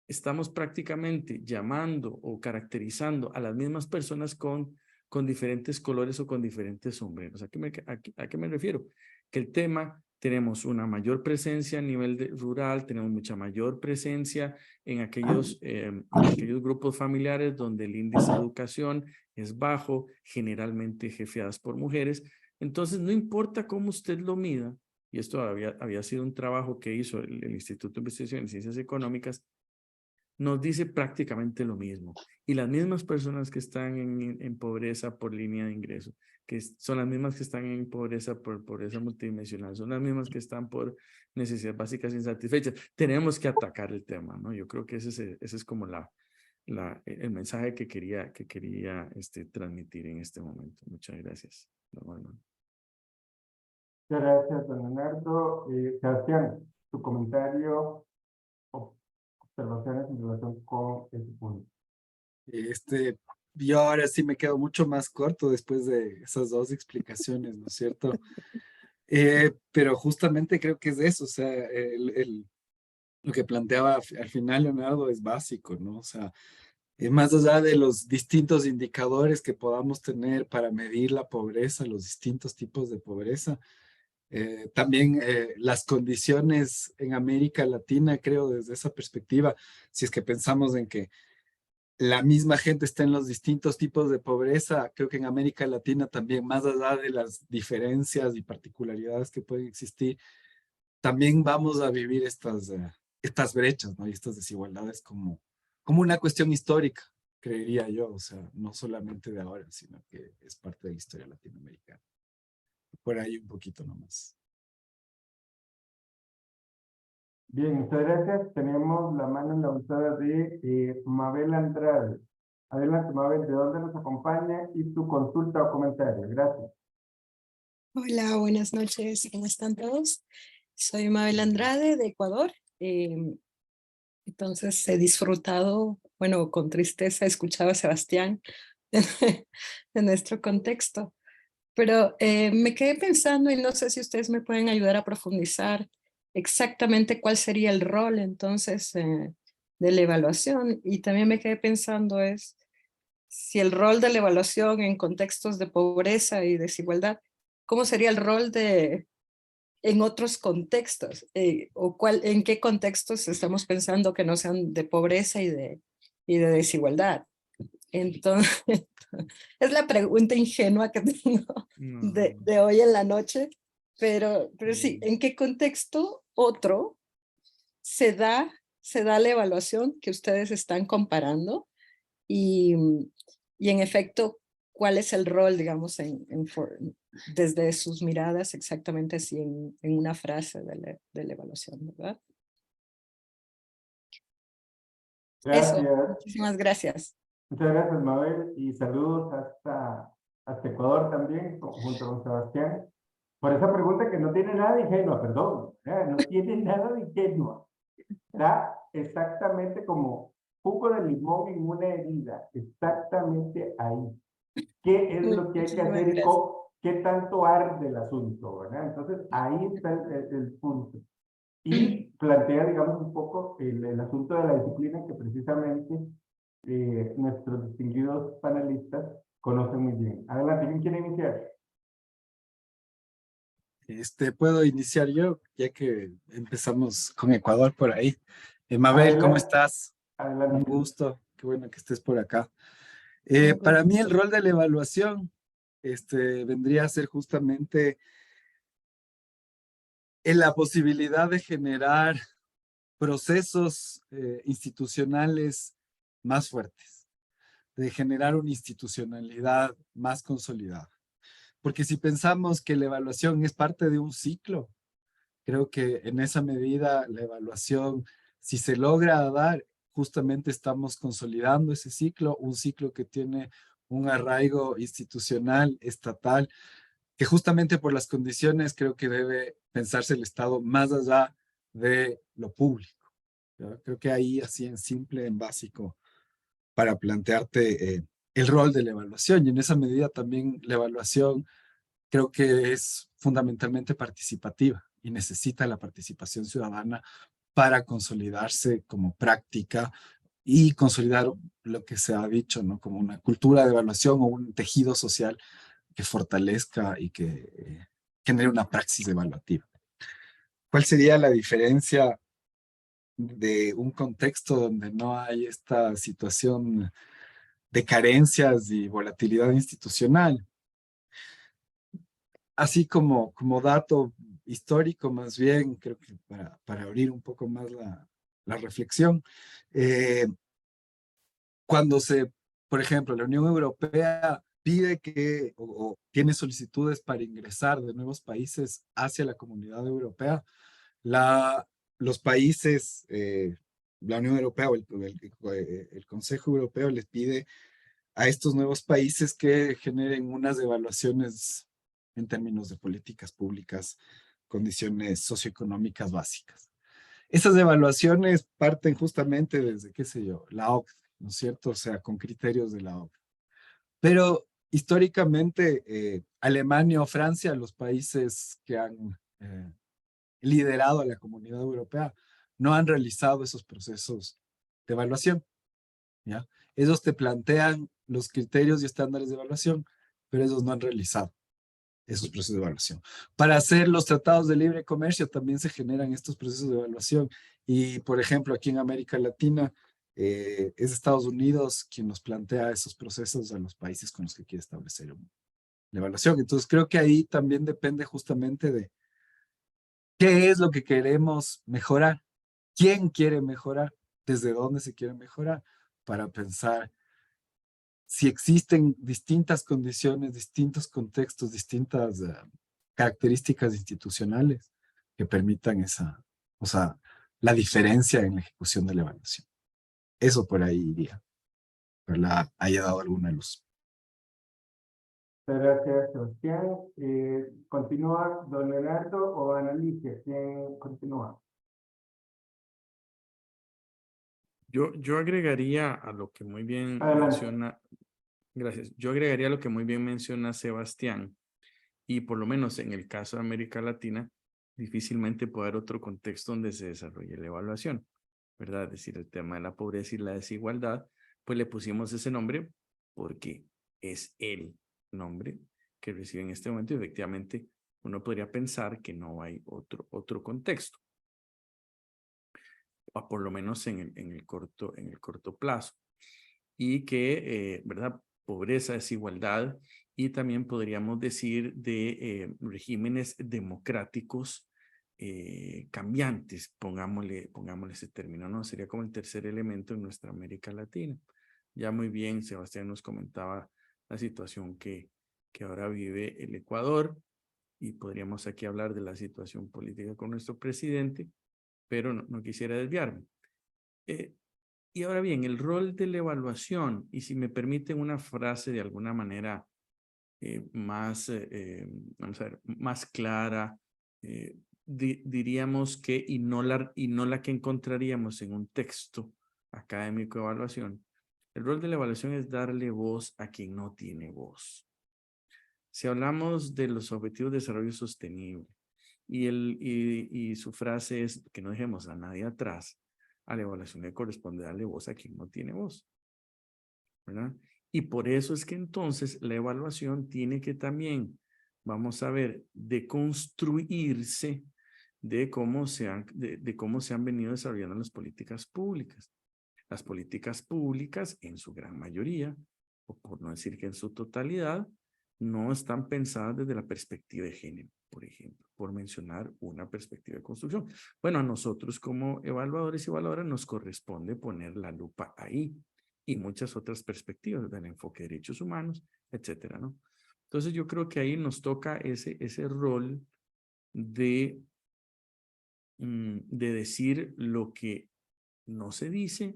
estamos prácticamente llamando o caracterizando a las mismas personas con diferentes colores o con diferentes sombreros. ¿A qué me refiero? Que el tema, tenemos una mayor presencia a nivel rural, tenemos mucha mayor presencia en aquellos grupos familiares donde el índice de educación es bajo, generalmente jefeadas por mujeres. Entonces, no importa cómo usted lo mida, y esto había sido un trabajo que hizo el Instituto de Investigación en Ciencias Económicas, nos dice prácticamente lo mismo. Y las mismas personas que están en pobreza por línea de ingreso, que son las mismas que están en pobreza por pobreza multidimensional, son las mismas que están por necesidades básicas insatisfechas. Tenemos que atacar el tema, ¿no? Yo creo que ese es como el mensaje que quería transmitir en este momento. Muchas gracias. Muchas gracias, don Leonardo. Sebastián, tu comentario, observaciones en relación con este punto. Yo ahora sí me quedo mucho más corto después de esas dos explicaciones, ¿no es cierto? Pero justamente creo que es eso, o sea, lo que planteaba al final Leonardo es básico, ¿no? O sea, más allá de los distintos indicadores que podamos tener para medir la pobreza, los distintos tipos de pobreza, también las condiciones en América Latina, creo, desde esa perspectiva, si es que pensamos en que la misma gente está en los distintos tipos de pobreza, creo que en América Latina también, más allá de las diferencias y particularidades que pueden existir, también vamos a vivir estas brechas, ¿no? Y estas desigualdades como una cuestión histórica, creería yo, o sea, no solamente de ahora, sino que es parte de la historia latinoamericana. Por ahí un poquito nomás. Bien, muchas gracias. Tenemos la mano en la alzada de Mabel Andrade. Adelante, Mabel, ¿de dónde nos acompaña? Y tu consulta o comentario. Gracias. Hola, buenas noches. ¿Cómo están todos? Soy Mabel Andrade de Ecuador. Entonces he disfrutado, bueno, con tristeza he escuchado a Sebastián de nuestro contexto. Pero me quedé pensando y no sé si ustedes me pueden ayudar a profundizar exactamente cuál sería el rol entonces de la evaluación. Y también me quedé pensando es si el rol de la evaluación en contextos de pobreza y desigualdad, ¿cómo sería el rol de en otros contextos, o en qué contextos estamos pensando que no sean de pobreza y de desigualdad. Entonces, es la pregunta ingenua que tengo de hoy en la noche, pero sí, ¿en qué contexto otro se da la evaluación que ustedes están comparando? Y en efecto, ¿cuál es el rol, digamos, desde sus miradas exactamente así en una frase de la evaluación, ¿verdad? Eso, Gracias. muchísimas gracias. Muchas gracias, Mabel, y saludos hasta Ecuador también, junto con Sebastián, por esa pregunta que no tiene nada de ingenua, perdón, no tiene nada de ingenua. Da exactamente como jugo de limón en una herida, exactamente ahí. ¿Qué es lo que hay que Muchísimas hacer y gracias. qué tanto arde el asunto, ¿verdad? Entonces, ahí está el punto. Y plantea, digamos, un poco el asunto de la disciplina que precisamente nuestros distinguidos panelistas conocen muy bien. Adelante, ¿quién quiere iniciar? Puedo iniciar yo, ya que empezamos con Ecuador por ahí. Mabel, ¿cómo Adelante, estás? adelante. Un gusto, qué bueno que estés por acá. Un Para mí el gusto. rol de la evaluación vendría a ser justamente en la posibilidad de generar procesos institucionales más fuertes, de generar una institucionalidad más consolidada. Porque si pensamos que la evaluación es parte de un ciclo, creo que en esa medida la evaluación, si se logra dar, justamente estamos consolidando ese ciclo, un ciclo que tiene un arraigo institucional, estatal, que justamente por las condiciones creo que debe pensarse el Estado más allá de lo público. ¿Ya? Creo que ahí, así en simple, en básico, para plantearte el rol de la evaluación. Y en esa medida también la evaluación creo que es fundamentalmente participativa y necesita la participación ciudadana para consolidarse como práctica y consolidar lo que se ha dicho, ¿no? Como una cultura de evaluación o un tejido social que fortalezca y que genere una praxis evaluativa. ¿Cuál sería la diferencia de un contexto donde no hay esta situación de carencias y volatilidad institucional? Así como dato histórico, más bien, creo que para abrir un poco más la reflexión, cuando por ejemplo, la Unión Europea pide o tiene solicitudes para ingresar de nuevos países hacia la Comunidad Europea, los países, la Unión Europea o el Consejo Europeo les pide a estos nuevos países que generen unas evaluaciones en términos de políticas públicas, condiciones socioeconómicas básicas. Esas evaluaciones parten justamente desde, qué sé yo, la OCDE, ¿no es cierto? O sea, con criterios de la OCDE. Pero históricamente, Alemania o Francia, los países que han liderado a la Comunidad Europea, no han realizado esos procesos de evaluación, ¿ya? Ellos te plantean los criterios y estándares de evaluación, pero ellos no han realizado esos procesos de evaluación. Para hacer los tratados de libre comercio también se generan estos procesos de evaluación. Y, por ejemplo, aquí en América Latina, es Estados Unidos quien nos plantea esos procesos a los países con los que quiere establecer la evaluación. Entonces, creo que ahí también depende justamente de qué es lo que queremos mejorar, quién quiere mejorar, desde dónde se quiere mejorar, para pensar si existen distintas condiciones, distintos contextos, distintas características institucionales que permitan la diferencia en la ejecución de la evaluación. Eso por ahí iría. Ojalá haya dado alguna luz. Muchas gracias, Sebastián. ¿Continúa don Leonardo o Ana Alicia? ¿Quién continúa? Yo agregaría a lo que muy bien Adelante. menciona, gracias, yo agregaría a lo que muy bien menciona Sebastián, y por lo menos en el caso de América Latina, difícilmente puede haber otro contexto donde se desarrolle la evaluación, ¿verdad? Es decir, el tema de la pobreza y la desigualdad, pues le pusimos ese nombre porque es el nombre que recibe en este momento y efectivamente uno podría pensar que no hay otro contexto, o por lo menos en el corto plazo, y que, ¿verdad? Pobreza, desigualdad, y también podríamos decir de regímenes democráticos cambiantes, pongámosle ese término, ¿no? Sería como el tercer elemento en nuestra América Latina. Ya muy bien, Sebastián nos comentaba la situación que ahora vive el Ecuador, y podríamos aquí hablar de la situación política con nuestro presidente, pero no quisiera desviarme. Y ahora bien, el rol de la evaluación, y si me permiten una frase de alguna manera más, vamos a ver, más clara, diríamos que, y no la que encontraríamos en un texto académico de evaluación, el rol de la evaluación es darle voz a quien no tiene voz. Si hablamos de los objetivos de desarrollo sostenible, y su frase es que no dejemos a nadie atrás, a la evaluación le corresponde darle voz a quien no tiene voz, ¿verdad? Y por eso es que entonces la evaluación tiene que también, vamos a ver, deconstruirse de cómo se han venido desarrollando las políticas públicas. Las políticas públicas, en su gran mayoría, o por no decir que en su totalidad, no están pensadas desde la perspectiva de género, por ejemplo, por mencionar una perspectiva de construcción. Bueno, a nosotros como evaluadores y evaluadoras nos corresponde poner la lupa ahí, y muchas otras perspectivas del enfoque de derechos humanos, etcétera, ¿no? Entonces yo creo que ahí nos toca ese rol de decir lo que no se dice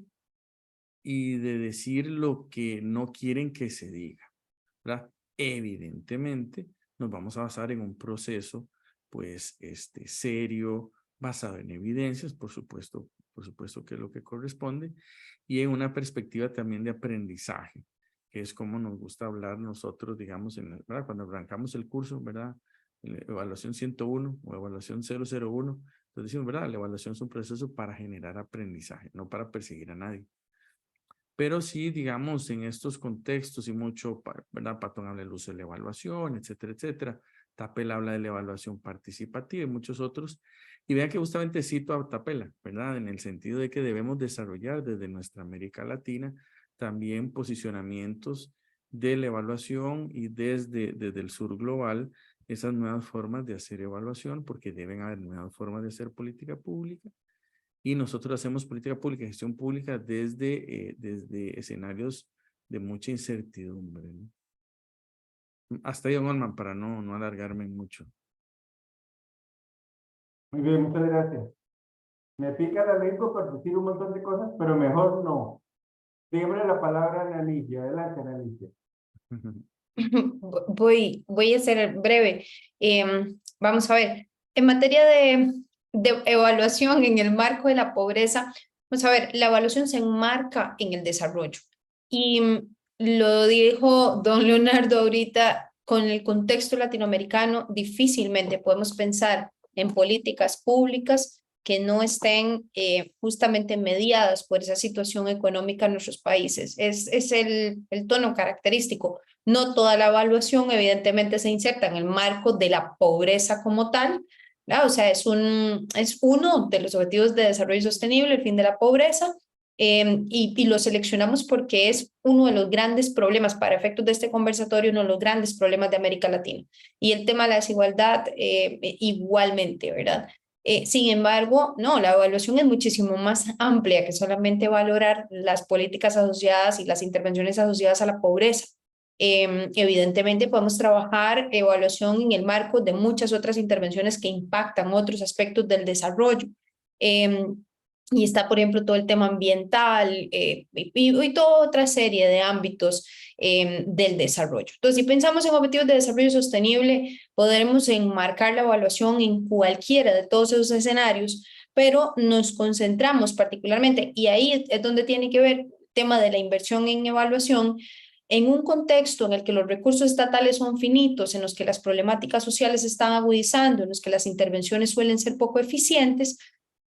y de decir lo que no quieren que se diga, ¿verdad? Evidentemente nos vamos a basar en un proceso pues serio, basado en evidencias, por supuesto que es lo que corresponde, y en una perspectiva también de aprendizaje, que es como nos gusta hablar nosotros, digamos, ¿verdad? Cuando arrancamos el curso, ¿verdad? En la evaluación 101 o evaluación 001, entonces decimos, ¿verdad? La evaluación es un proceso para generar aprendizaje, no para perseguir a nadie. Pero sí, digamos, en estos contextos y mucho, ¿verdad? Patton habla del uso de la evaluación, etcétera, etcétera. Tapela habla de la evaluación participativa y muchos otros. Y vean que justamente cito a Tapela, ¿verdad? En el sentido de que debemos desarrollar desde nuestra América Latina también posicionamientos de la evaluación, y desde el sur global, esas nuevas formas de hacer evaluación, porque deben haber nuevas formas de hacer política pública. Y nosotros hacemos política pública, gestión pública desde escenarios de mucha incertidumbre, ¿no? Hasta ahí, don Olman, para no alargarme mucho. Muy bien, muchas gracias. Me pica la lengua por decir un montón de cosas, pero mejor no. Dígame la palabra a Ana Ligia. Adelante, Ana Ligia. Voy a ser breve. Vamos a ver, en materia de evaluación en el marco de la pobreza, vamos a ver, la evaluación se enmarca en el desarrollo. Y lo dijo don Leonardo ahorita, con el contexto latinoamericano, difícilmente podemos pensar en políticas públicas que no estén justamente mediadas por esa situación económica en nuestros países. Es el tono característico. No toda la evaluación evidentemente se inserta en el marco de la pobreza como tal, ¿verdad? O sea, es uno de los objetivos de desarrollo sostenible, el fin de la pobreza, y lo seleccionamos porque es uno de los grandes problemas, para efectos de este conversatorio, uno de los grandes problemas de América Latina. Y el tema de la desigualdad igualmente, ¿verdad? Sin embargo, no, la evaluación es muchísimo más amplia que solamente valorar las políticas asociadas y las intervenciones asociadas a la pobreza. Evidentemente podemos trabajar evaluación en el marco de muchas otras intervenciones que impactan otros aspectos del desarrollo. Y está, por ejemplo, todo el tema ambiental y toda otra serie de ámbitos del desarrollo. Entonces, si pensamos en objetivos de desarrollo sostenible, podremos enmarcar la evaluación en cualquiera de todos esos escenarios, pero nos concentramos particularmente, y ahí es donde tiene que ver el tema de la inversión en evaluación, en un contexto en el que los recursos estatales son finitos, en los que las problemáticas sociales se están agudizando, en los que las intervenciones suelen ser poco eficientes.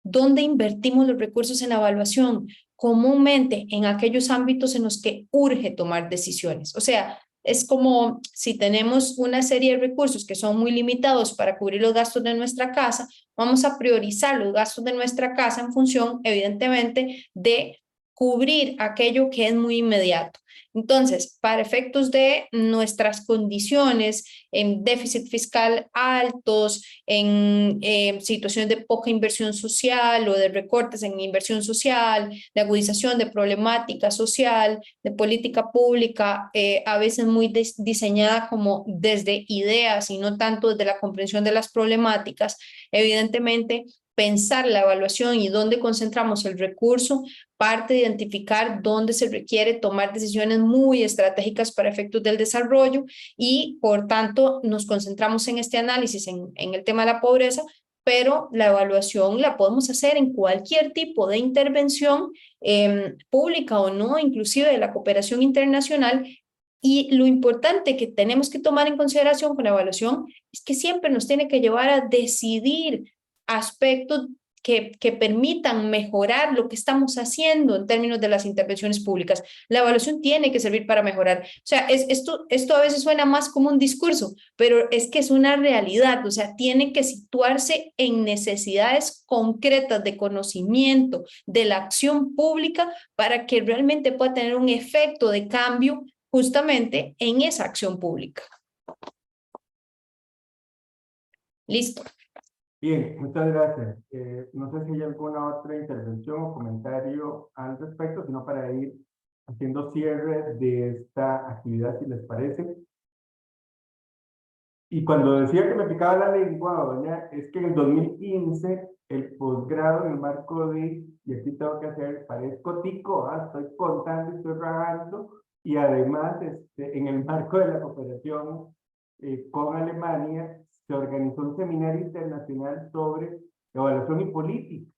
¿Dónde invertimos los recursos en la evaluación? Comúnmente en aquellos ámbitos en los que urge tomar decisiones. O sea, es como si tenemos una serie de recursos que son muy limitados para cubrir los gastos de nuestra casa, vamos a priorizar los gastos de nuestra casa en función, evidentemente, de cubrir aquello que es muy inmediato. Entonces, para efectos de nuestras condiciones en déficit fiscal altos, en situaciones de poca inversión social o de recortes en inversión social, de agudización de problemática social, de política pública, a veces muy diseñada como desde ideas y no tanto desde la comprensión de las problemáticas, evidentemente pensar la evaluación y dónde concentramos el recurso parte de identificar dónde se requiere tomar decisiones muy estratégicas para efectos del desarrollo y, por tanto, nos concentramos en este análisis en el tema de la pobreza, pero la evaluación la podemos hacer en cualquier tipo de intervención pública o no, inclusive de la cooperación internacional. Y lo importante que tenemos que tomar en consideración con la evaluación es que siempre nos tiene que llevar a decidir aspectos que permitan mejorar lo que estamos haciendo en términos de las intervenciones públicas. La evaluación tiene que servir para mejorar. O sea, esto a veces suena más como un discurso, pero es que es una realidad. O sea, tiene que situarse en necesidades concretas de conocimiento de la acción pública para que realmente pueda tener un efecto de cambio justamente en esa acción pública. Listo. Bien, muchas gracias. No sé si hay alguna otra intervención o comentario al respecto, sino para ir haciendo cierre de esta actividad, si les parece. Y cuando decía que me picaba la lengua, doña, es que en el 2015, el posgrado en el marco de, y aquí tengo que hacer, parezco tico, estoy contando, estoy rajando, y además en el marco de la cooperación con Alemania, se organizó un seminario internacional sobre evaluación y política,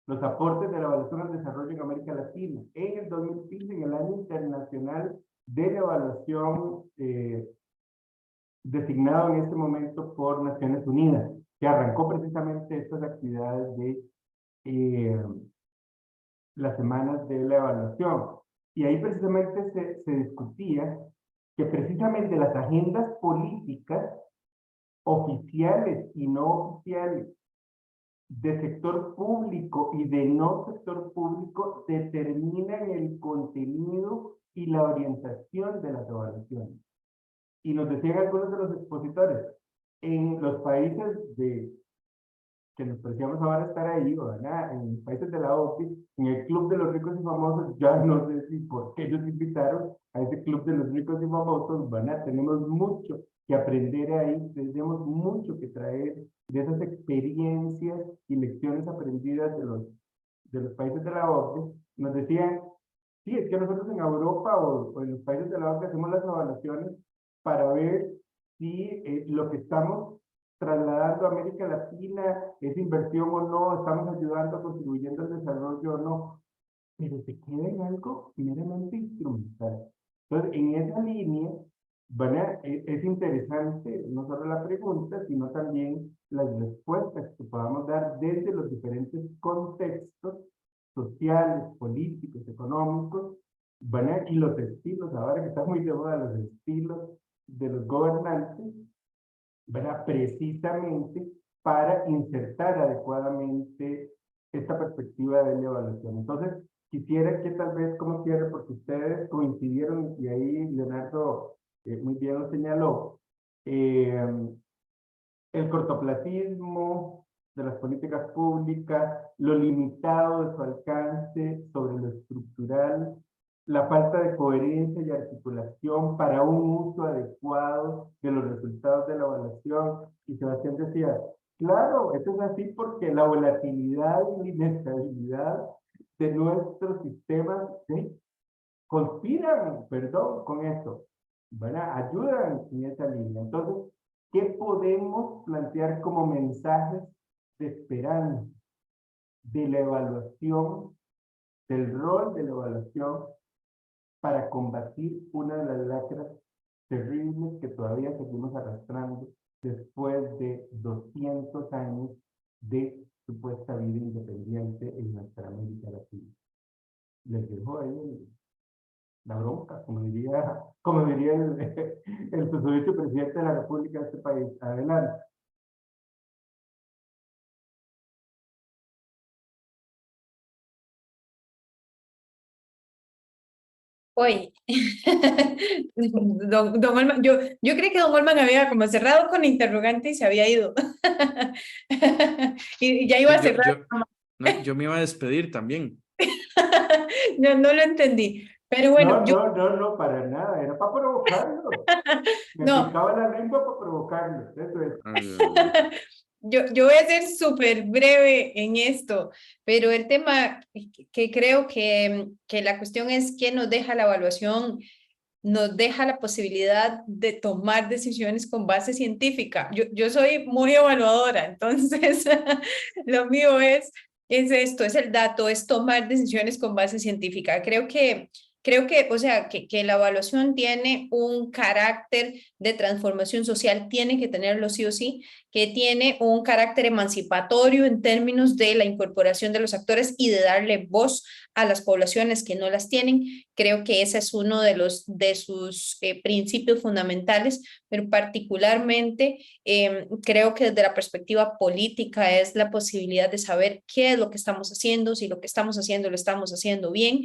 los aportes de la evaluación al desarrollo en América Latina. En el 2015, en el año internacional de la evaluación designado en este momento por Naciones Unidas, que arrancó precisamente estas actividades de las semanas de la evaluación. Y ahí precisamente se discutía que precisamente las agendas políticas oficiales y no oficiales de sector público y de no sector público determinan el contenido y la orientación de las evaluaciones. Y nos decían algunos de los expositores, en los países que nos parecíamos ahora estar ahí, ¿verdad? En los países de la OCDE, en el Club de los Ricos y Famosos, ya no sé si por qué ellos invitaron a ese Club de los Ricos y Famosos, ¿verdad? Tenemos mucho que aprender ahí, tenemos mucho que traer de esas experiencias y lecciones aprendidas de los países de la OCDE. Nos decían, sí, es que nosotros en Europa o en los países de la OCDE hacemos las evaluaciones para ver si lo que estamos trasladando a América Latina es inversión o no, estamos ayudando, contribuyendo al desarrollo o no, pero se queda en algo meramente instrumental. Entonces, en esa línea, es interesante no solo la pregunta, sino también las respuestas que podamos dar desde los diferentes contextos sociales, políticos, económicos, y los estilos, ahora que está muy de moda los estilos de los gobernantes, precisamente para insertar adecuadamente esta perspectiva de la evaluación. Entonces, quisiera que tal vez como cierre, porque ustedes coincidieron y ahí Leonardo muy bien lo señaló, el cortoplacismo de las políticas públicas, lo limitado de su alcance sobre lo estructural, la falta de coherencia y articulación para un uso adecuado de los resultados de la evaluación. Y Sebastián decía, claro, esto es así porque la volatilidad y la inestabilidad de nuestros sistemas conspiran, perdón, con esto, ayudan en esa línea. Entonces, ¿qué podemos plantear como mensajes de esperanza de la evaluación, del rol de la evaluación para combatir una de las lacras terribles que todavía seguimos arrastrando después de 200 años de supuesta vida independiente en nuestra América Latina? Les dejo ahí la bronca, como diría el susodicho presidente de la República de este país. Adelante. Oye, don Olman, yo creí que don Olman había como cerrado con interrogante y se había ido. Y ya iba a cerrar. No, yo me iba a despedir también. No lo entendí. Pero bueno, No, para nada, era para provocarlo. Me no. picaba la lengua para provocarlo, eso es. Yo voy a ser súper breve en esto, pero el tema que creo que la cuestión es que nos deja la evaluación, nos deja la posibilidad de tomar decisiones con base científica. Yo soy muy evaluadora, entonces lo mío es esto, es el dato, es tomar decisiones con base científica. Creo que, o sea, que la evaluación tiene un carácter de transformación social, tiene que tenerlo sí o sí, que tiene un carácter emancipatorio en términos de la incorporación de los actores y de darle voz a las poblaciones que no las tienen. Creo que ese es uno de sus principios fundamentales, pero particularmente creo que desde la perspectiva política es la posibilidad de saber qué es lo que estamos haciendo, si lo que estamos haciendo lo estamos haciendo bien,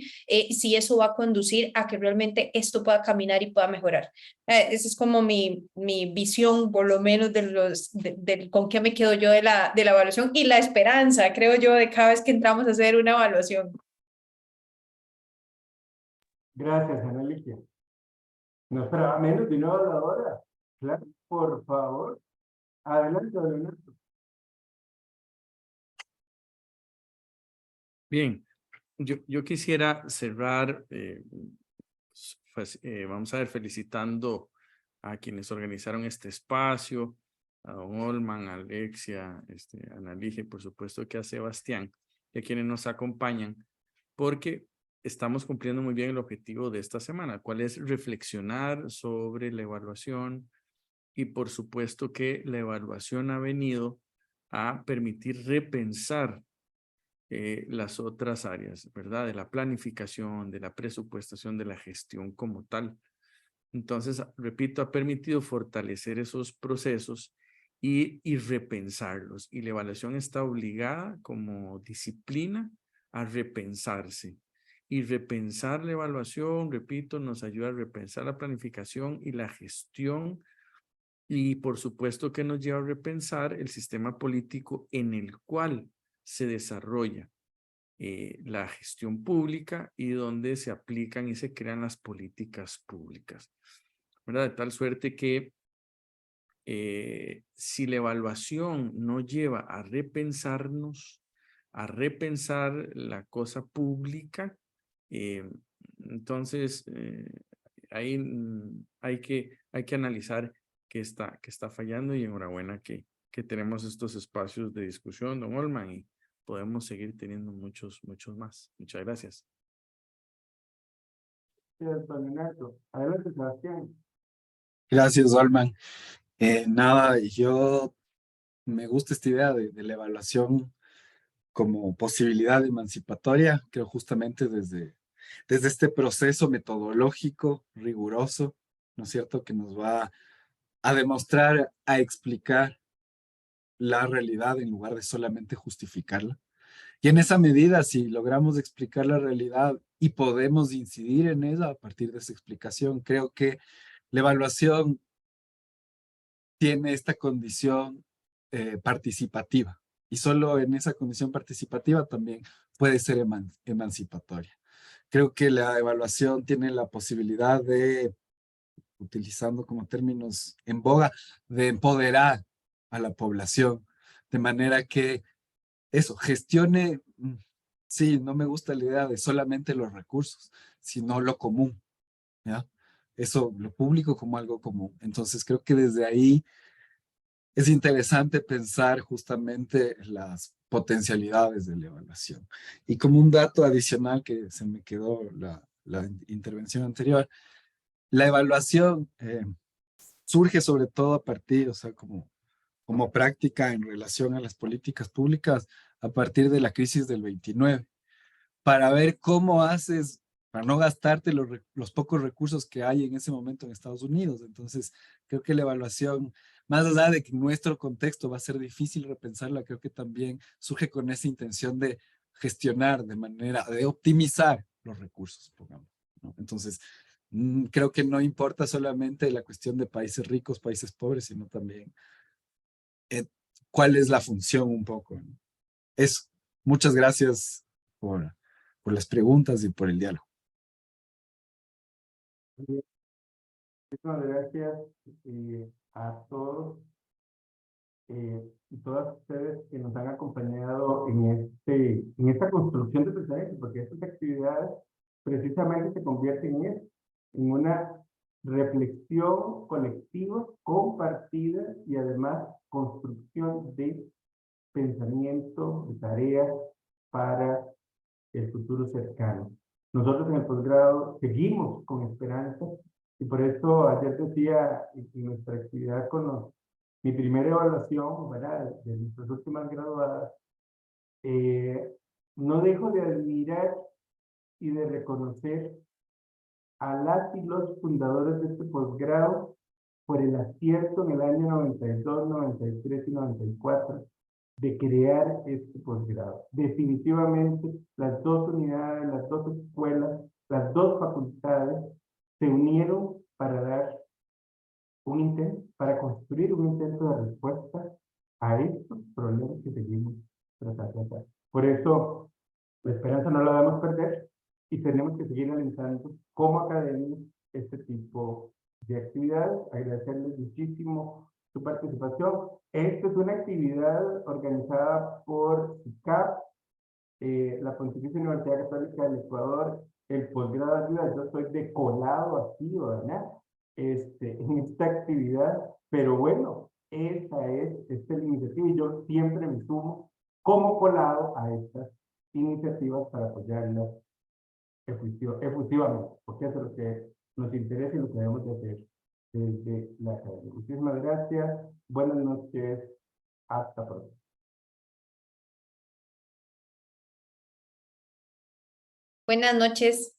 si eso va a conducir a que realmente esto pueda caminar y pueda mejorar. Esa es como mi visión, por lo menos, con qué me quedo yo de la evaluación y la esperanza, creo yo, de cada vez que entramos a hacer una evaluación. Gracias, Ana Ligia. No esperaba menos de una evaluadora. Claro, por favor. Adelante, Leonardo. Bien, yo quisiera cerrar, vamos a ver, felicitando a quienes organizaron este espacio, a don Olman, a Alexia, a Ana Ligia y por supuesto que a Sebastián, y a quienes nos acompañan, porque estamos cumpliendo muy bien el objetivo de esta semana, cuál es reflexionar sobre la evaluación, y por supuesto que la evaluación ha venido a permitir repensar las otras áreas, ¿verdad? De la planificación, de la presupuestación, de la gestión como tal. Entonces, repito, ha permitido fortalecer esos procesos y repensarlos. Y la evaluación está obligada como disciplina a repensarse. Y repensar la evaluación, repito, nos ayuda a repensar la planificación y la gestión. Y por supuesto que nos lleva a repensar el sistema político en el cual se desarrolla la gestión pública y donde se aplican y se crean las políticas públicas, ¿verdad? De tal suerte que si la evaluación no lleva a repensarnos, a repensar la cosa pública, entonces ahí hay que analizar qué está fallando y enhorabuena que tenemos estos espacios de discusión, don Olman, y podemos seguir teniendo muchos más. Muchas gracias. Leonardo. Adelante, Sebastián. Gracias, Olman. Nada, yo me gusta esta idea de la evaluación como posibilidad emancipatoria, creo justamente desde este proceso metodológico riguroso, ¿no es cierto?, que nos va a demostrar, a explicar la realidad en lugar de solamente justificarla. Y en esa medida, si logramos explicar la realidad y podemos incidir en ella a partir de esa explicación, creo que la evaluación tiene esta condición participativa. Y solo en esa condición participativa también puede ser emancipatoria. Creo que la evaluación tiene la posibilidad de, utilizando como términos en boga, de empoderar a la población, de manera que eso, gestione, sí, no me gusta la idea de solamente los recursos, sino lo común, ¿ya? Eso, lo público como algo común. Entonces creo que desde ahí es interesante pensar justamente las potencialidades de la evaluación. Y como un dato adicional que se me quedó la intervención anterior, la evaluación surge sobre todo a partir, o sea, como práctica en relación a las políticas públicas a partir de la crisis del 29, para ver cómo haces para no gastarte los pocos recursos que hay en ese momento en Estados Unidos. Entonces, creo que la evaluación, más allá de que en nuestro contexto va a ser difícil repensarla, creo que también surge con esa intención de gestionar de manera, de optimizar los recursos, pongamos, ¿no? Entonces, creo que no importa solamente la cuestión de países ricos, países pobres, sino también cuál es la función un poco, ¿no? Eso. Muchas gracias por las preguntas y por el diálogo. Muchísimas gracias a todos y todas ustedes que nos han acompañado en esta construcción de pensamiento, porque estas actividades precisamente se convierten en una reflexión colectiva, compartida y además construcción de pensamiento, de tareas para el futuro cercano. Nosotros en el posgrado seguimos con esperanza y por eso ayer decía en nuestra actividad con mi primera evaluación, ¿verdad?, de nuestras últimas graduadas, no dejo de admirar y de reconocer a las y los fundadores de este posgrado por el acierto en el año 92, 93 y 94 de crear este posgrado. Definitivamente, las dos unidades, las dos escuelas, las dos facultades se unieron para dar un intento, para construir un intento de respuesta a estos problemas que seguimos tratando. Por eso, la esperanza no la debemos perder y tenemos que seguir alentando como academia este tipo de actividades. Agradecerles muchísimo su participación. Esta es una actividad organizada por CICAP, la Pontificia Universidad Católica del Ecuador, el posgrado de ayuda. Yo soy de colado activo, ¿verdad? En esta actividad, pero bueno, esta es la iniciativa y yo siempre me sumo como colado a estas iniciativas para apoyarlas efusivamente, porque eso es lo que nos interesa y lo que debemos de hacer desde la academia. Muchísimas gracias, buenas noches, hasta pronto. Buenas noches.